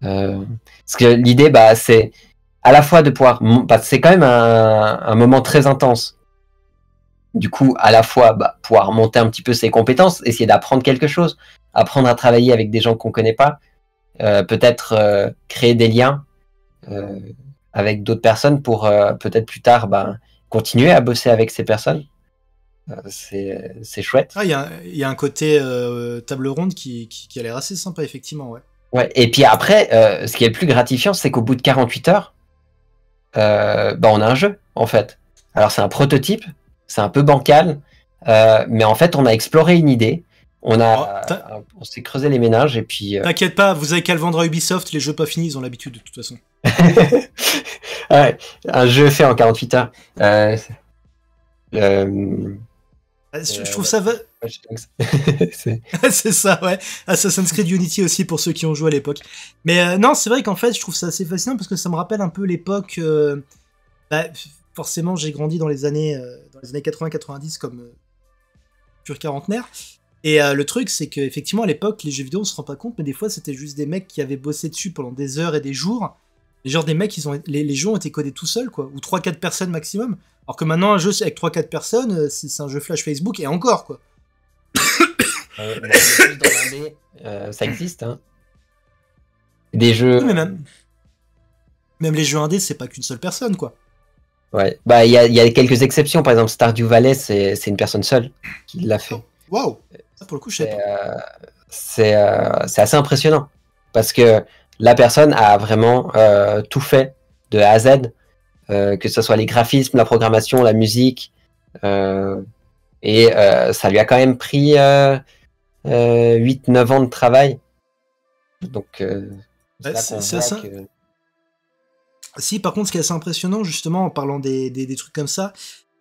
Speaker 2: Parce que l'idée, c'est à la fois de pouvoir... c'est quand même un moment très intense. Du coup, à la fois pouvoir monter un petit peu ses compétences, essayer d'apprendre quelque chose, apprendre à travailler avec des gens qu'on connaît pas, peut-être créer des liens avec d'autres personnes pour peut-être plus tard continuer à bosser avec ces personnes. C'est chouette.
Speaker 1: Il y a un côté table ronde qui a l'air assez sympa, effectivement, ouais.
Speaker 2: Ouais, et puis après, ce qui est le plus gratifiant, c'est qu'au bout de 48 heures, on a un jeu, en fait. Alors, c'est un prototype, c'est un peu bancal, mais en fait, on a exploré une idée, on s'est creusé les méninges, et puis...
Speaker 1: T'inquiète pas, vous avez qu'à le vendre à Ubisoft, les jeux pas finis, ils ont l'habitude, de toute façon.
Speaker 2: Ouais, un jeu fait en 48 heures.
Speaker 1: Je trouve ça va... c'est ça, ouais. Assassin's Creed Unity aussi, pour ceux qui ont joué à l'époque. Mais non, c'est vrai qu'en fait, je trouve ça assez fascinant, parce que ça me rappelle un peu l'époque... forcément, j'ai grandi dans les années 80-90 comme pur quarantenaire. Et le truc, c'est qu'effectivement, à l'époque, les jeux vidéo, on se rend pas compte, mais des fois, c'était juste des mecs qui avaient bossé dessus pendant des heures et des jours. Et genre, des mecs, les jeux ont été codés tout seuls, quoi. Ou 3-4 personnes maximum. Alors que maintenant, un jeu avec 3-4 personnes, c'est un jeu flash Facebook, et encore, quoi.
Speaker 2: Ça existe, hein. Des jeux...
Speaker 1: Oui, mais même les jeux indés, c'est pas qu'une seule personne, quoi.
Speaker 2: Ouais, il y a quelques exceptions. Par exemple, Stardew Valley, c'est une personne seule qui l'a fait.
Speaker 1: Waouh! Ça, pour le coup, je sais pas.
Speaker 2: C'est assez impressionnant. Parce que la personne a vraiment tout fait de A à Z. Que ce soit les graphismes, la programmation, la musique. Et ça lui a quand même pris 8-9 ans de travail. Donc,
Speaker 1: Si, par contre, ce qui est assez impressionnant, justement, en parlant des trucs comme ça,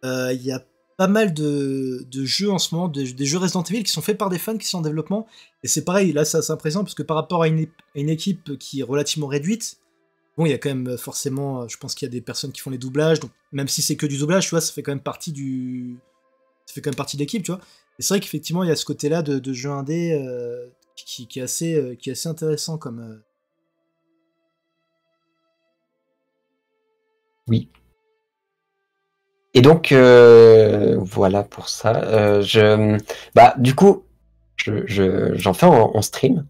Speaker 1: il y a pas mal de jeux en ce moment, des jeux Resident Evil qui sont faits par des fans qui sont en développement. Et c'est pareil, là, c'est assez impressionnant, parce que par rapport à une équipe qui est relativement réduite, bon, il y a quand même forcément, je pense qu'il y a des personnes qui font les doublages, donc même si c'est que du doublage, tu vois, ça fait quand même partie de l'équipe, tu vois. Et c'est vrai qu'effectivement, il y a ce côté-là de jeu indé qui est assez intéressant comme...
Speaker 2: Oui. Et donc, voilà pour ça. Du coup, j'en fais en stream.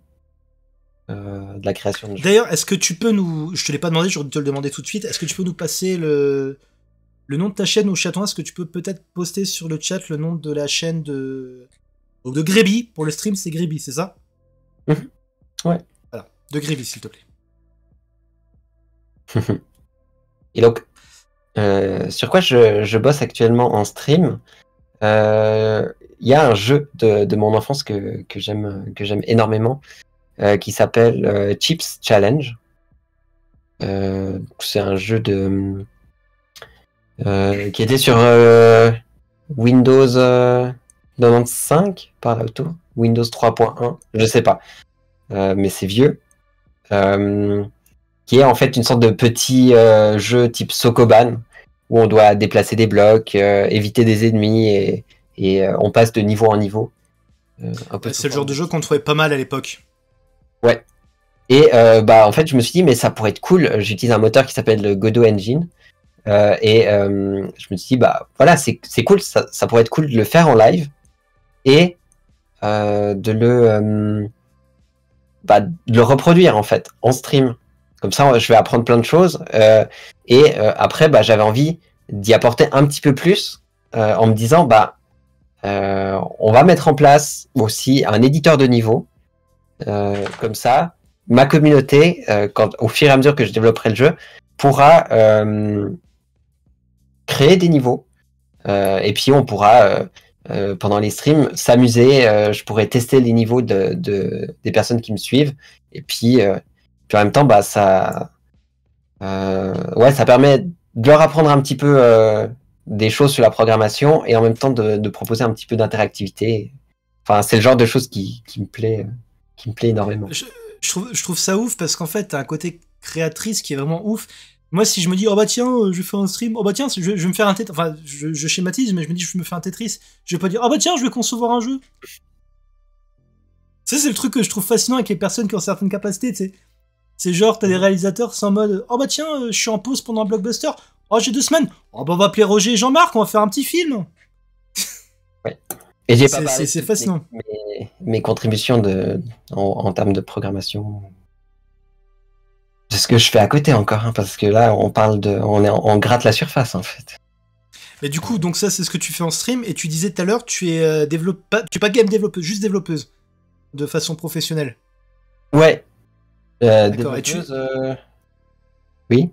Speaker 2: De la création de jeux.
Speaker 1: D'ailleurs, est-ce que tu peux je te l'ai pas demandé, j'aurais dû te le demander tout de suite, est-ce que tu peux nous passer le nom de ta chaîne au chaton? Est-ce que tu peux peut-être poster sur le chat le nom de la chaîne de Gréby? Pour le stream, c'est Gréby, c'est ça?
Speaker 2: Ouais.
Speaker 1: Voilà, de Gréby, s'il te plaît.
Speaker 2: Et donc, sur quoi je bosse actuellement en stream? Il y a un jeu de mon enfance que j'aime énormément, qui s'appelle Chips Challenge. C'est un jeu qui était sur Windows 95 par là autour, Windows 3.1, je sais pas, mais c'est vieux, qui est en fait une sorte de petit jeu type Sokoban où on doit déplacer des blocs, éviter des ennemis et on passe de niveau en niveau.
Speaker 1: C'est le genre de jeu qu'on trouvait pas mal à l'époque.
Speaker 2: Ouais. Et en fait, je me suis dit, mais ça pourrait être cool. J'utilise un moteur qui s'appelle le Godot Engine. Je me suis dit, voilà, c'est cool. Ça pourrait être cool de le faire en live et de le reproduire, en fait, en stream. Comme ça, je vais apprendre plein de choses. Après, j'avais envie d'y apporter un petit peu plus en me disant, On va mettre en place aussi un éditeur de niveau. Comme ça, ma communauté, au fur et à mesure que je développerai le jeu, pourra créer des niveaux. Et puis on pourra, pendant les streams, s'amuser. Je pourrais tester les niveaux des personnes qui me suivent. Et puis en même temps, bah, ça permet de leur apprendre un petit peu des choses sur la programmation et en même temps de proposer un petit peu d'interactivité. Enfin, c'est le genre de choses qui me plaît énormément.
Speaker 1: Je trouve ça ouf parce qu'en fait, t'as un côté créatrice qui est vraiment ouf. Moi, si je me dis, oh bah tiens, je fais un stream, oh bah tiens, je vais me faire un Tetris. Enfin, je schématise, mais je me dis, je me fais un Tetris. Je vais pas dire, oh bah tiens, je vais concevoir un jeu. Ça, c'est le truc que je trouve fascinant avec les personnes qui ont certaines capacités, tu sais. C'est genre, t'as des réalisateurs, c'est en mode, oh bah tiens, je suis en pause pendant un blockbuster. Oh, j'ai 2 semaines. Oh bah on va appeler Roger et Jean-Marc, on va faire un petit film.
Speaker 2: Ouais. Et j'ai pas parlé
Speaker 1: c'est fascinant.
Speaker 2: Mes contributions en termes de programmation. C'est ce que je fais à côté encore, hein, parce que là, on gratte la surface en fait.
Speaker 1: Mais du coup, donc ça, c'est ce que tu fais en stream. Et tu disais tout à l'heure, tu es tu es pas game développeuse, juste développeuse, de façon professionnelle.
Speaker 2: Ouais.
Speaker 1: D'accord.
Speaker 2: Oui.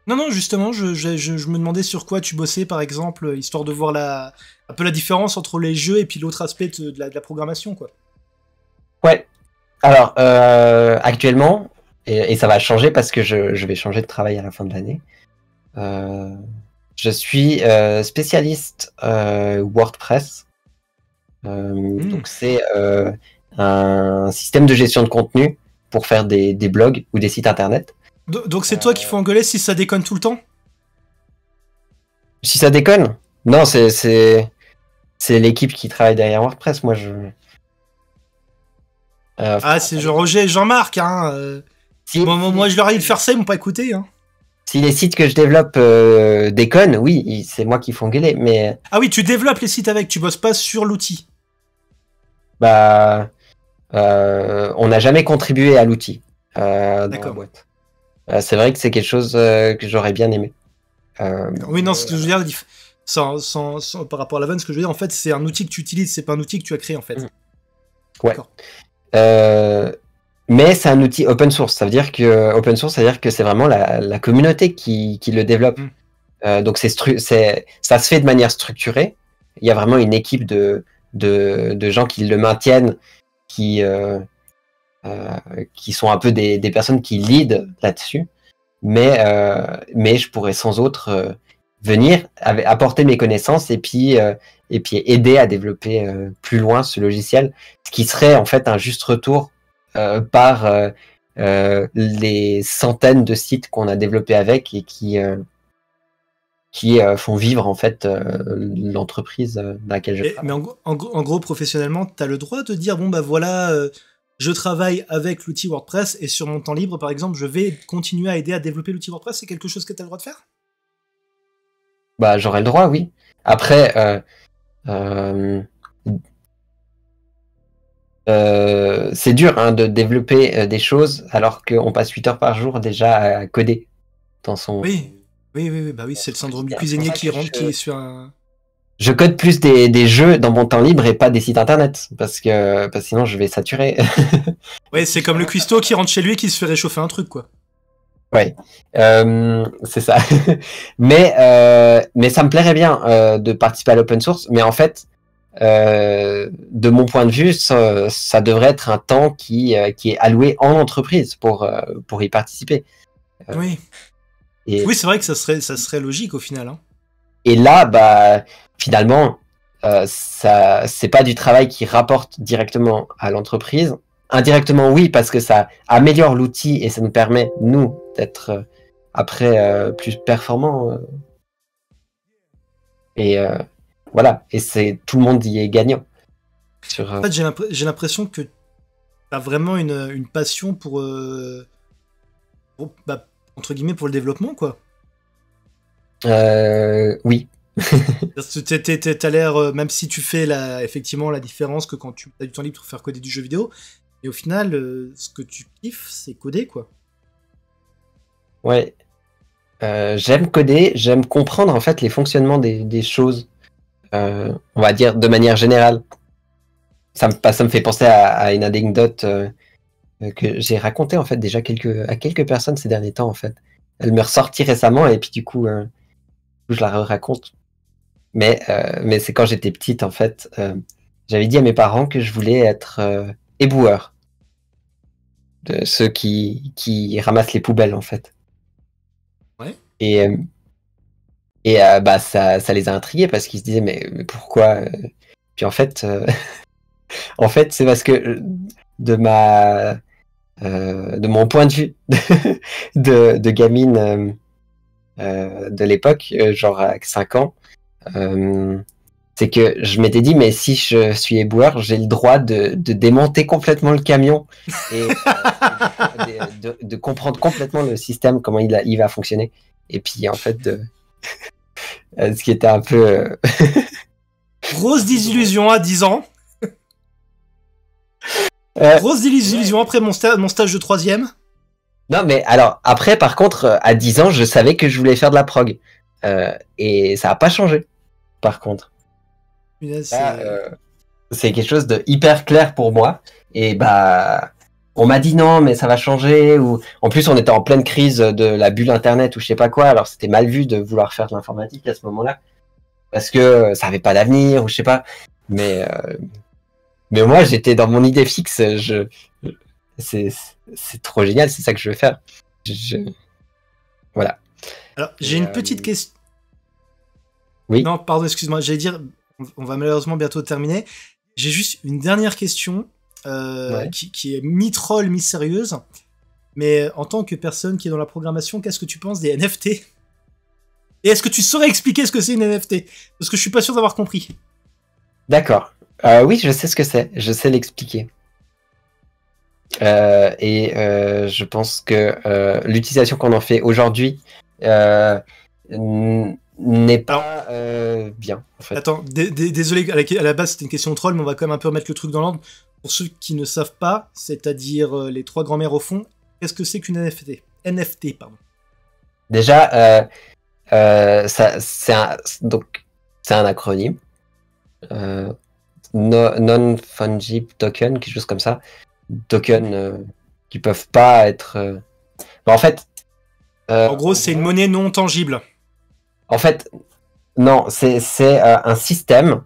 Speaker 1: Non, justement, je me demandais sur quoi tu bossais, par exemple, histoire de voir un peu la différence entre les jeux et puis l'autre aspect de la programmation, quoi.
Speaker 2: Ouais. Alors, actuellement, et ça va changer parce que je vais changer de travail à la fin de l'année, je suis spécialiste WordPress. Donc, c'est un système de gestion de contenu pour faire des blogs ou des sites internet.
Speaker 1: Donc c'est toi qui faut engueuler si ça déconne tout le temps?
Speaker 2: Si ça déconne? Non, c'est l'équipe qui travaille derrière WordPress. Moi,
Speaker 1: c'est Roger et Jean-Marc, hein. Moi, je leur ai dit de faire ça, ils m'ont pas écouté, hein.
Speaker 2: Si les sites que je développe déconnent, oui, c'est moi qui font gueuler, mais...
Speaker 1: Ah oui, tu développes les sites avec, tu bosses pas sur l'outil.
Speaker 2: Bah... on n'a jamais contribué à l'outil dans la boîte. C'est vrai que c'est quelque chose que j'aurais bien aimé.
Speaker 1: Oui, non, ce que je veux dire, par rapport à la vanne, ce que je veux dire, en fait, c'est un outil que tu utilises, c'est pas un outil que tu as créé, en fait.
Speaker 2: Ouais. Mais c'est un outil open source. Ça veut dire que c'est vraiment la communauté qui le développe. Donc ça se fait de manière structurée. Il y a vraiment une équipe de gens qui le maintiennent, qui sont un peu des personnes qui lead là-dessus. Mais je pourrais sans autre venir apporter mes connaissances et puis aider à développer plus loin ce logiciel, ce qui serait en fait un juste retour par les centaines de sites qu'on a développés avec et qui font vivre en fait l'entreprise dans laquelle je travaille.
Speaker 1: Mais en gros, professionnellement, tu as le droit de dire, bon bah voilà, je travaille avec l'outil WordPress et sur mon temps libre, par exemple, je vais continuer à aider à développer l'outil WordPress. C'est quelque chose que tu as le droit de faire?
Speaker 2: Bah j'aurais le droit, oui. Après, c'est dur hein, de développer des choses alors qu'on passe 8 heures par jour déjà à coder dans son...
Speaker 1: Oui, bah oui, c'est le syndrome du cuisinier qui est sur un...
Speaker 2: Je code plus des jeux dans mon temps libre et pas des sites internet, parce que sinon je vais saturer.
Speaker 1: Ouais, c'est comme le cuistot qui rentre chez lui et qui se fait réchauffer un truc, quoi.
Speaker 2: Ouais, c'est ça. mais ça me plairait bien de participer à l'open source, mais en fait, de mon point de vue, ça devrait être un temps qui est alloué en entreprise pour y participer.
Speaker 1: Oui. Oui, c'est vrai que ça serait logique au final. Hein.
Speaker 2: Et là, bah, finalement, c'est pas du travail qui rapporte directement à l'entreprise. Indirectement, oui, parce que ça améliore l'outil et ça nous permet, nous, d'être après plus performants. Et voilà, et tout le monde y est gagnant.
Speaker 1: En fait, j'ai l'impression que tu as vraiment une passion pour entre guillemets, pour le développement, quoi.
Speaker 2: Oui.
Speaker 1: T'as l'air, même si tu fais effectivement la différence que quand tu as du temps libre pour faire coder du jeu vidéo, et au final, ce que tu kiffes, c'est coder, quoi.
Speaker 2: Ouais. J'aime coder, j'aime comprendre en fait les fonctionnements des choses. on va dire de manière générale. Ça me fait penser à une anecdote que j'ai racontée en fait déjà à quelques personnes ces derniers temps en fait. Elle m'est ressortie récemment et puis du coup je la raconte. Mais c'est quand j'étais petite en fait. J'avais dit à mes parents que je voulais être éboueur. De ceux qui ramassent les poubelles en fait.
Speaker 1: Ouais.
Speaker 2: Et bah ça les a intrigués parce qu'ils se disaient mais pourquoi Puis en fait en fait c'est parce que de mon point de vue de gamine de l'époque, genre à 5 ans, c'est que je m'étais dit mais si je suis éboueur, j'ai le droit de démonter complètement le camion et de comprendre complètement le système, comment il va fonctionner. Et puis en fait, ce qui était un peu
Speaker 1: Grosse désillusion à 10 ans. Grosse désillusion après mon stage de 3ème.
Speaker 2: Non mais alors après par contre à 10 ans je savais que je voulais faire de la prog et ça a pas changé par contre. C'est quelque chose de hyper clair pour moi et bah on m'a dit non mais ça va changer, ou en plus on était en pleine crise de la bulle internet ou je sais pas quoi, alors c'était mal vu de vouloir faire de l'informatique à ce moment-là parce que ça avait pas d'avenir ou je sais pas, mais moi j'étais dans mon idée fixe, c'est trop génial, c'est ça que je veux faire. Voilà.
Speaker 1: Alors j'ai une petite question.
Speaker 2: Oui.
Speaker 1: Non pardon, excuse-moi, j'allais dire on va malheureusement bientôt terminer. J'ai juste une dernière question qui est mi-troll, mi-sérieuse. Mais en tant que personne qui est dans la programmation, qu'est-ce que tu penses des NFT? Et est-ce que tu saurais expliquer ce que c'est une NFT? Parce que je suis pas sûr d'avoir compris.
Speaker 2: D'accord. Oui, je sais ce que c'est. Je sais l'expliquer. Je pense que l'utilisation qu'on en fait aujourd'hui n'est pas bien. En fait.
Speaker 1: Attends, désolé, à la base c'était une question troll, mais on va quand même un peu remettre le truc dans l'ordre. Pour ceux qui ne savent pas, c'est-à-dire les trois grands-mères au fond, qu'est-ce que c'est qu'une NFT? NFT, pardon.
Speaker 2: Déjà, c'est un acronyme. Non-fungible token, quelque chose comme ça. Token qui peuvent pas être... En fait...
Speaker 1: en gros, c'est une monnaie non tangible.
Speaker 2: En fait, non, c'est un système...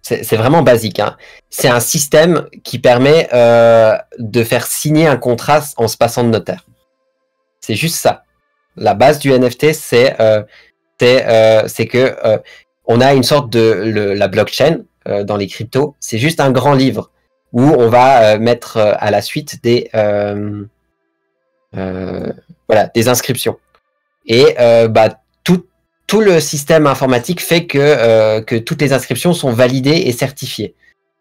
Speaker 2: C'est vraiment basique. Hein. C'est un système qui permet de faire signer un contrat en se passant de notaire. C'est juste ça. La base du NFT, c'est que on a une sorte de la blockchain dans les cryptos. C'est juste un grand livre où on va mettre à la suite des inscriptions. Et tout le système informatique fait que toutes les inscriptions sont validées et certifiées.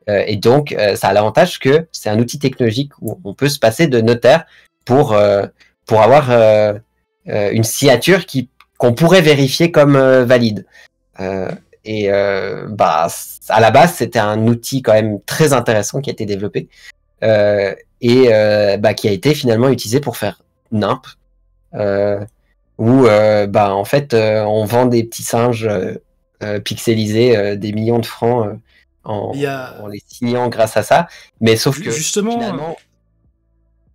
Speaker 2: Et donc, ça a l'avantage que c'est un outil technologique où on peut se passer de notaire pour avoir une signature qu'on pourrait vérifier comme valide. À la base, c'était un outil quand même très intéressant qui a été développé qui a été finalement utilisé pour faire NIMP. Où en fait on vend des petits singes pixelisés des millions de francs en les signant grâce à ça, mais sauf que
Speaker 1: justement
Speaker 2: finalement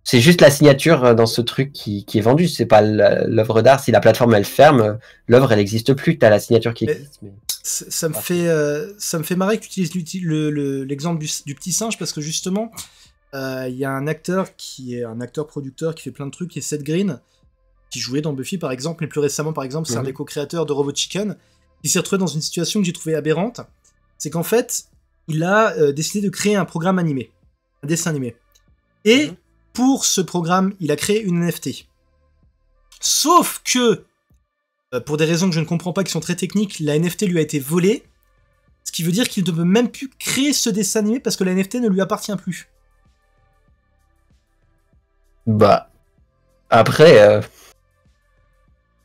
Speaker 2: c'est juste la signature dans ce truc qui est vendue, c'est pas l'œuvre d'art. Si la plateforme elle ferme, l'œuvre elle n'existe plus, t'as la signature qui existe. Mais...
Speaker 1: Ça me fait marrer que tu utilises l'exemple du petit singe, parce que justement il y a un acteur qui est un acteur-producteur qui fait plein de trucs, qui est Seth Green, qui jouait dans Buffy par exemple, mais plus récemment par exemple, c'est un des co-créateurs de Robot Chicken, qui s'est retrouvé dans une situation que j'ai trouvée aberrante. C'est qu'en fait, il a décidé de créer un programme animé, un dessin animé. Et pour ce programme, il a créé une NFT. Sauf que, pour des raisons que je ne comprends pas, qui sont très techniques, la NFT lui a été volée, ce qui veut dire qu'il ne peut même plus créer ce dessin animé parce que la NFT ne lui appartient plus.
Speaker 2: Bah, après...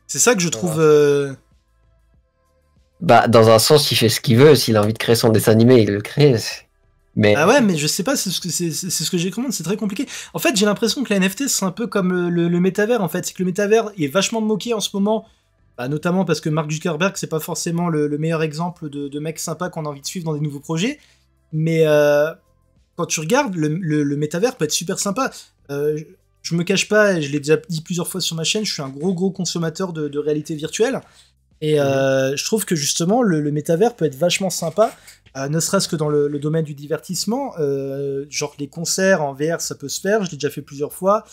Speaker 1: C'est ça que je trouve...
Speaker 2: dans un sens, il fait ce qu'il veut. S'il a envie de créer son dessin animé, il le crée. Mais...
Speaker 1: Ah ouais, mais je sais pas, c'est ce que j'ai compris, c'est très compliqué. En fait, j'ai l'impression que la NFT, c'est un peu comme le métavers, en fait. C'est que le métavers est vachement moqué en ce moment Bah, notamment parce que Mark Zuckerberg, c'est pas forcément le meilleur exemple de mec sympa qu'on a envie de suivre dans des nouveaux projets. Mais quand tu regardes, le métavers peut être super sympa. Je me cache pas, et je l'ai déjà dit plusieurs fois sur ma chaîne, je suis un gros consommateur de réalité virtuelle. Et je trouve que justement, le métavers peut être vachement sympa, ne serait-ce que dans le domaine du divertissement. Genre les concerts en VR, ça peut se faire, je l'ai déjà fait plusieurs fois.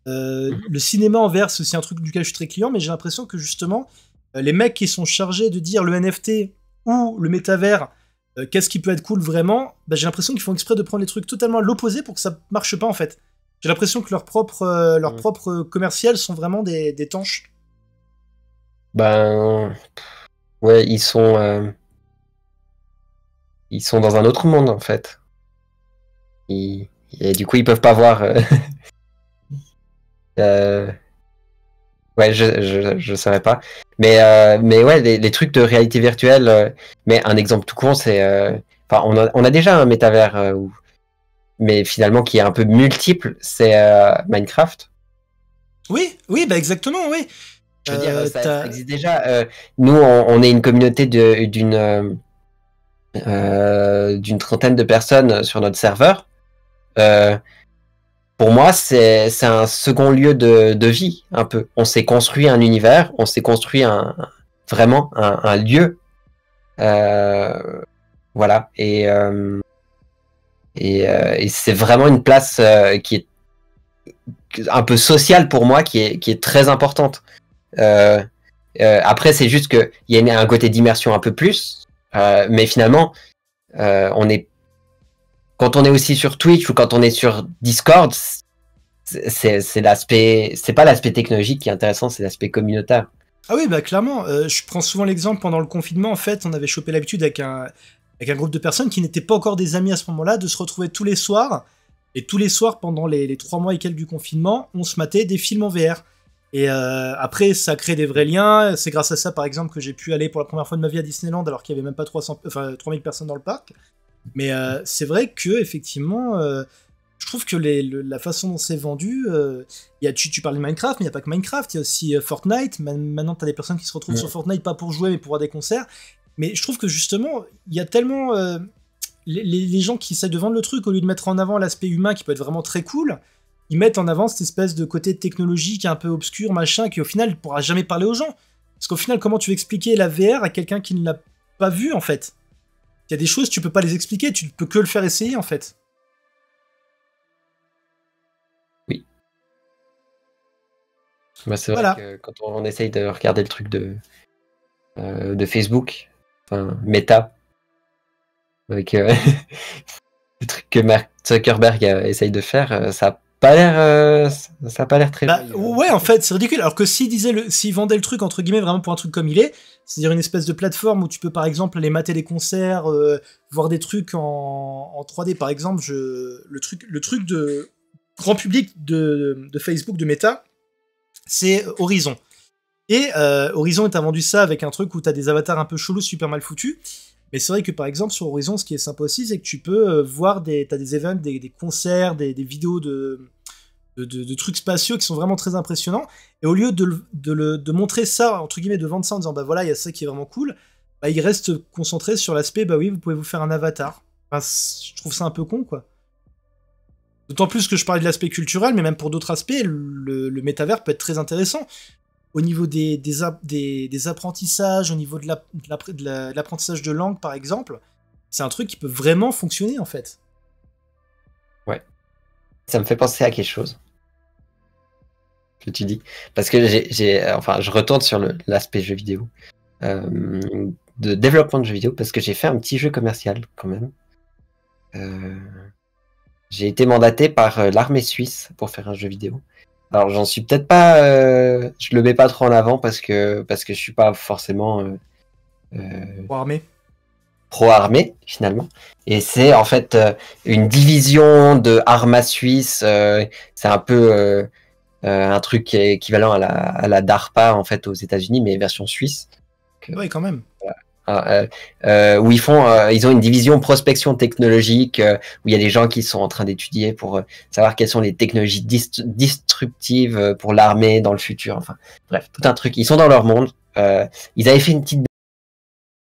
Speaker 1: Le cinéma en VR, c'est aussi un truc duquel je suis très client, mais j'ai l'impression que justement, les mecs qui sont chargés de dire le NFT ou le métavers, qu'est-ce qui peut être cool vraiment, bah, j'ai l'impression qu'ils font exprès de prendre les trucs totalement à l'opposé pour que ça marche pas en fait. J'ai l'impression que leurs propres commerciales sont vraiment des tanches.
Speaker 2: Ben, ouais, ils sont dans un autre monde en fait. Et du coup, ils peuvent pas voir. Ouais, je saurais pas. Mais ouais, les trucs de réalité virtuelle. Mais un exemple tout con, c'est. Enfin, on a déjà un métavers, mais finalement qui est un peu multiple, c'est Minecraft.
Speaker 1: Oui, bah exactement, oui.
Speaker 2: Je veux dire, ça existe déjà. Nous, on est une communauté d'une trentaine de personnes sur notre serveur. Pour moi, c'est un second lieu de vie, un peu. On s'est construit un univers, on s'est construit vraiment un lieu. Voilà. Et c'est vraiment une place qui est un peu sociale pour moi, qui est très importante. Après, c'est juste qu'il y a un côté d'immersion un peu plus. Mais finalement, quand on est aussi sur Twitch ou quand on est sur Discord, c'est pas l'aspect technologique qui est intéressant, c'est l'aspect communautaire.
Speaker 1: Ah oui, bah clairement. Je prends souvent l'exemple pendant le confinement. En fait, on avait chopé l'habitude avec un groupe de personnes qui n'étaient pas encore des amis à ce moment-là, de se retrouver tous les soirs. Et tous les soirs, pendant les 3 mois et quelques du confinement, on se matait des films en VR. Et après, ça crée des vrais liens. C'est grâce à ça, par exemple, que j'ai pu aller pour la première fois de ma vie à Disneyland, alors qu'il n'y avait même pas 3000 personnes dans le parc. Mais c'est vrai que effectivement, je trouve que la façon dont c'est vendu, tu parles de Minecraft, mais il n'y a pas que Minecraft, il y a aussi Fortnite. Maintenant, tu as des personnes qui se retrouvent sur Fortnite, pas pour jouer, mais pour voir des concerts. Mais je trouve que justement, il y a tellement... les gens qui essaient de vendre le truc, au lieu de mettre en avant l'aspect humain qui peut être vraiment très cool, ils mettent en avant cette espèce de côté technologique un peu obscur, machin, qui au final ne pourra jamais parler aux gens. Parce qu'au final, comment tu veux expliquer la VR à quelqu'un qui ne l'a pas vu, en fait? Il y a des choses, tu peux pas les expliquer, tu ne peux que le faire essayer, en fait.
Speaker 2: Oui. Bah, c'est vrai que quand on essaye de regarder le truc de Facebook, enfin, Meta, avec le truc que Mark Zuckerberg essaye de faire, ça a pas l'air très...
Speaker 1: Ouais, en fait, c'est ridicule. Alors que s'il vendait le truc, entre guillemets, vraiment pour un truc comme il est, c'est-à-dire une espèce de plateforme où tu peux, par exemple, aller mater des concerts, voir des trucs en 3D, par exemple, le truc de grand public de Facebook, de Meta, c'est Horizon. Et Horizon t'a vendu ça avec un truc où t'as des avatars un peu chelous, super mal foutus. Mais c'est vrai que par exemple sur Horizon, ce qui est sympa aussi, c'est que tu peux voir t'as des events, des concerts, des vidéos de trucs spatiaux qui sont vraiment très impressionnants. Et au lieu de montrer ça, entre guillemets, de vendre ça en disant bah voilà, il y a ça qui est vraiment cool, bah il reste concentré sur l'aspect bah oui, vous pouvez vous faire un avatar. Enfin, je trouve ça un peu con, quoi. D'autant plus que je parlais de l'aspect culturel, mais même pour d'autres aspects, le métavers peut être très intéressant. Au niveau des apprentissages, au niveau de l'apprentissage de langue, par exemple, c'est un truc qui peut vraiment fonctionner, en fait.
Speaker 2: Ouais. Ça me fait penser à quelque chose que tu dis. Parce que je retourne sur l'aspect jeu vidéo. De développement de jeux vidéo, parce que j'ai fait un petit jeu commercial, quand même. J'ai été mandaté par l'armée suisse pour faire un jeu vidéo. Alors j'en suis peut-être pas, je le mets pas trop en avant parce que je suis pas forcément pro-armée finalement. Et c'est en fait une division de Arma suisse. C'est un peu un truc équivalent à la DARPA en fait aux États-Unis, mais version suisse.
Speaker 1: Oui, quand même.
Speaker 2: Où ils ont une division prospection technologique où il y a des gens qui sont en train d'étudier pour savoir quelles sont les technologies disruptives pour l'armée dans le futur. Enfin, bref, tout un truc. Ils sont dans leur monde. ils avaient fait une petite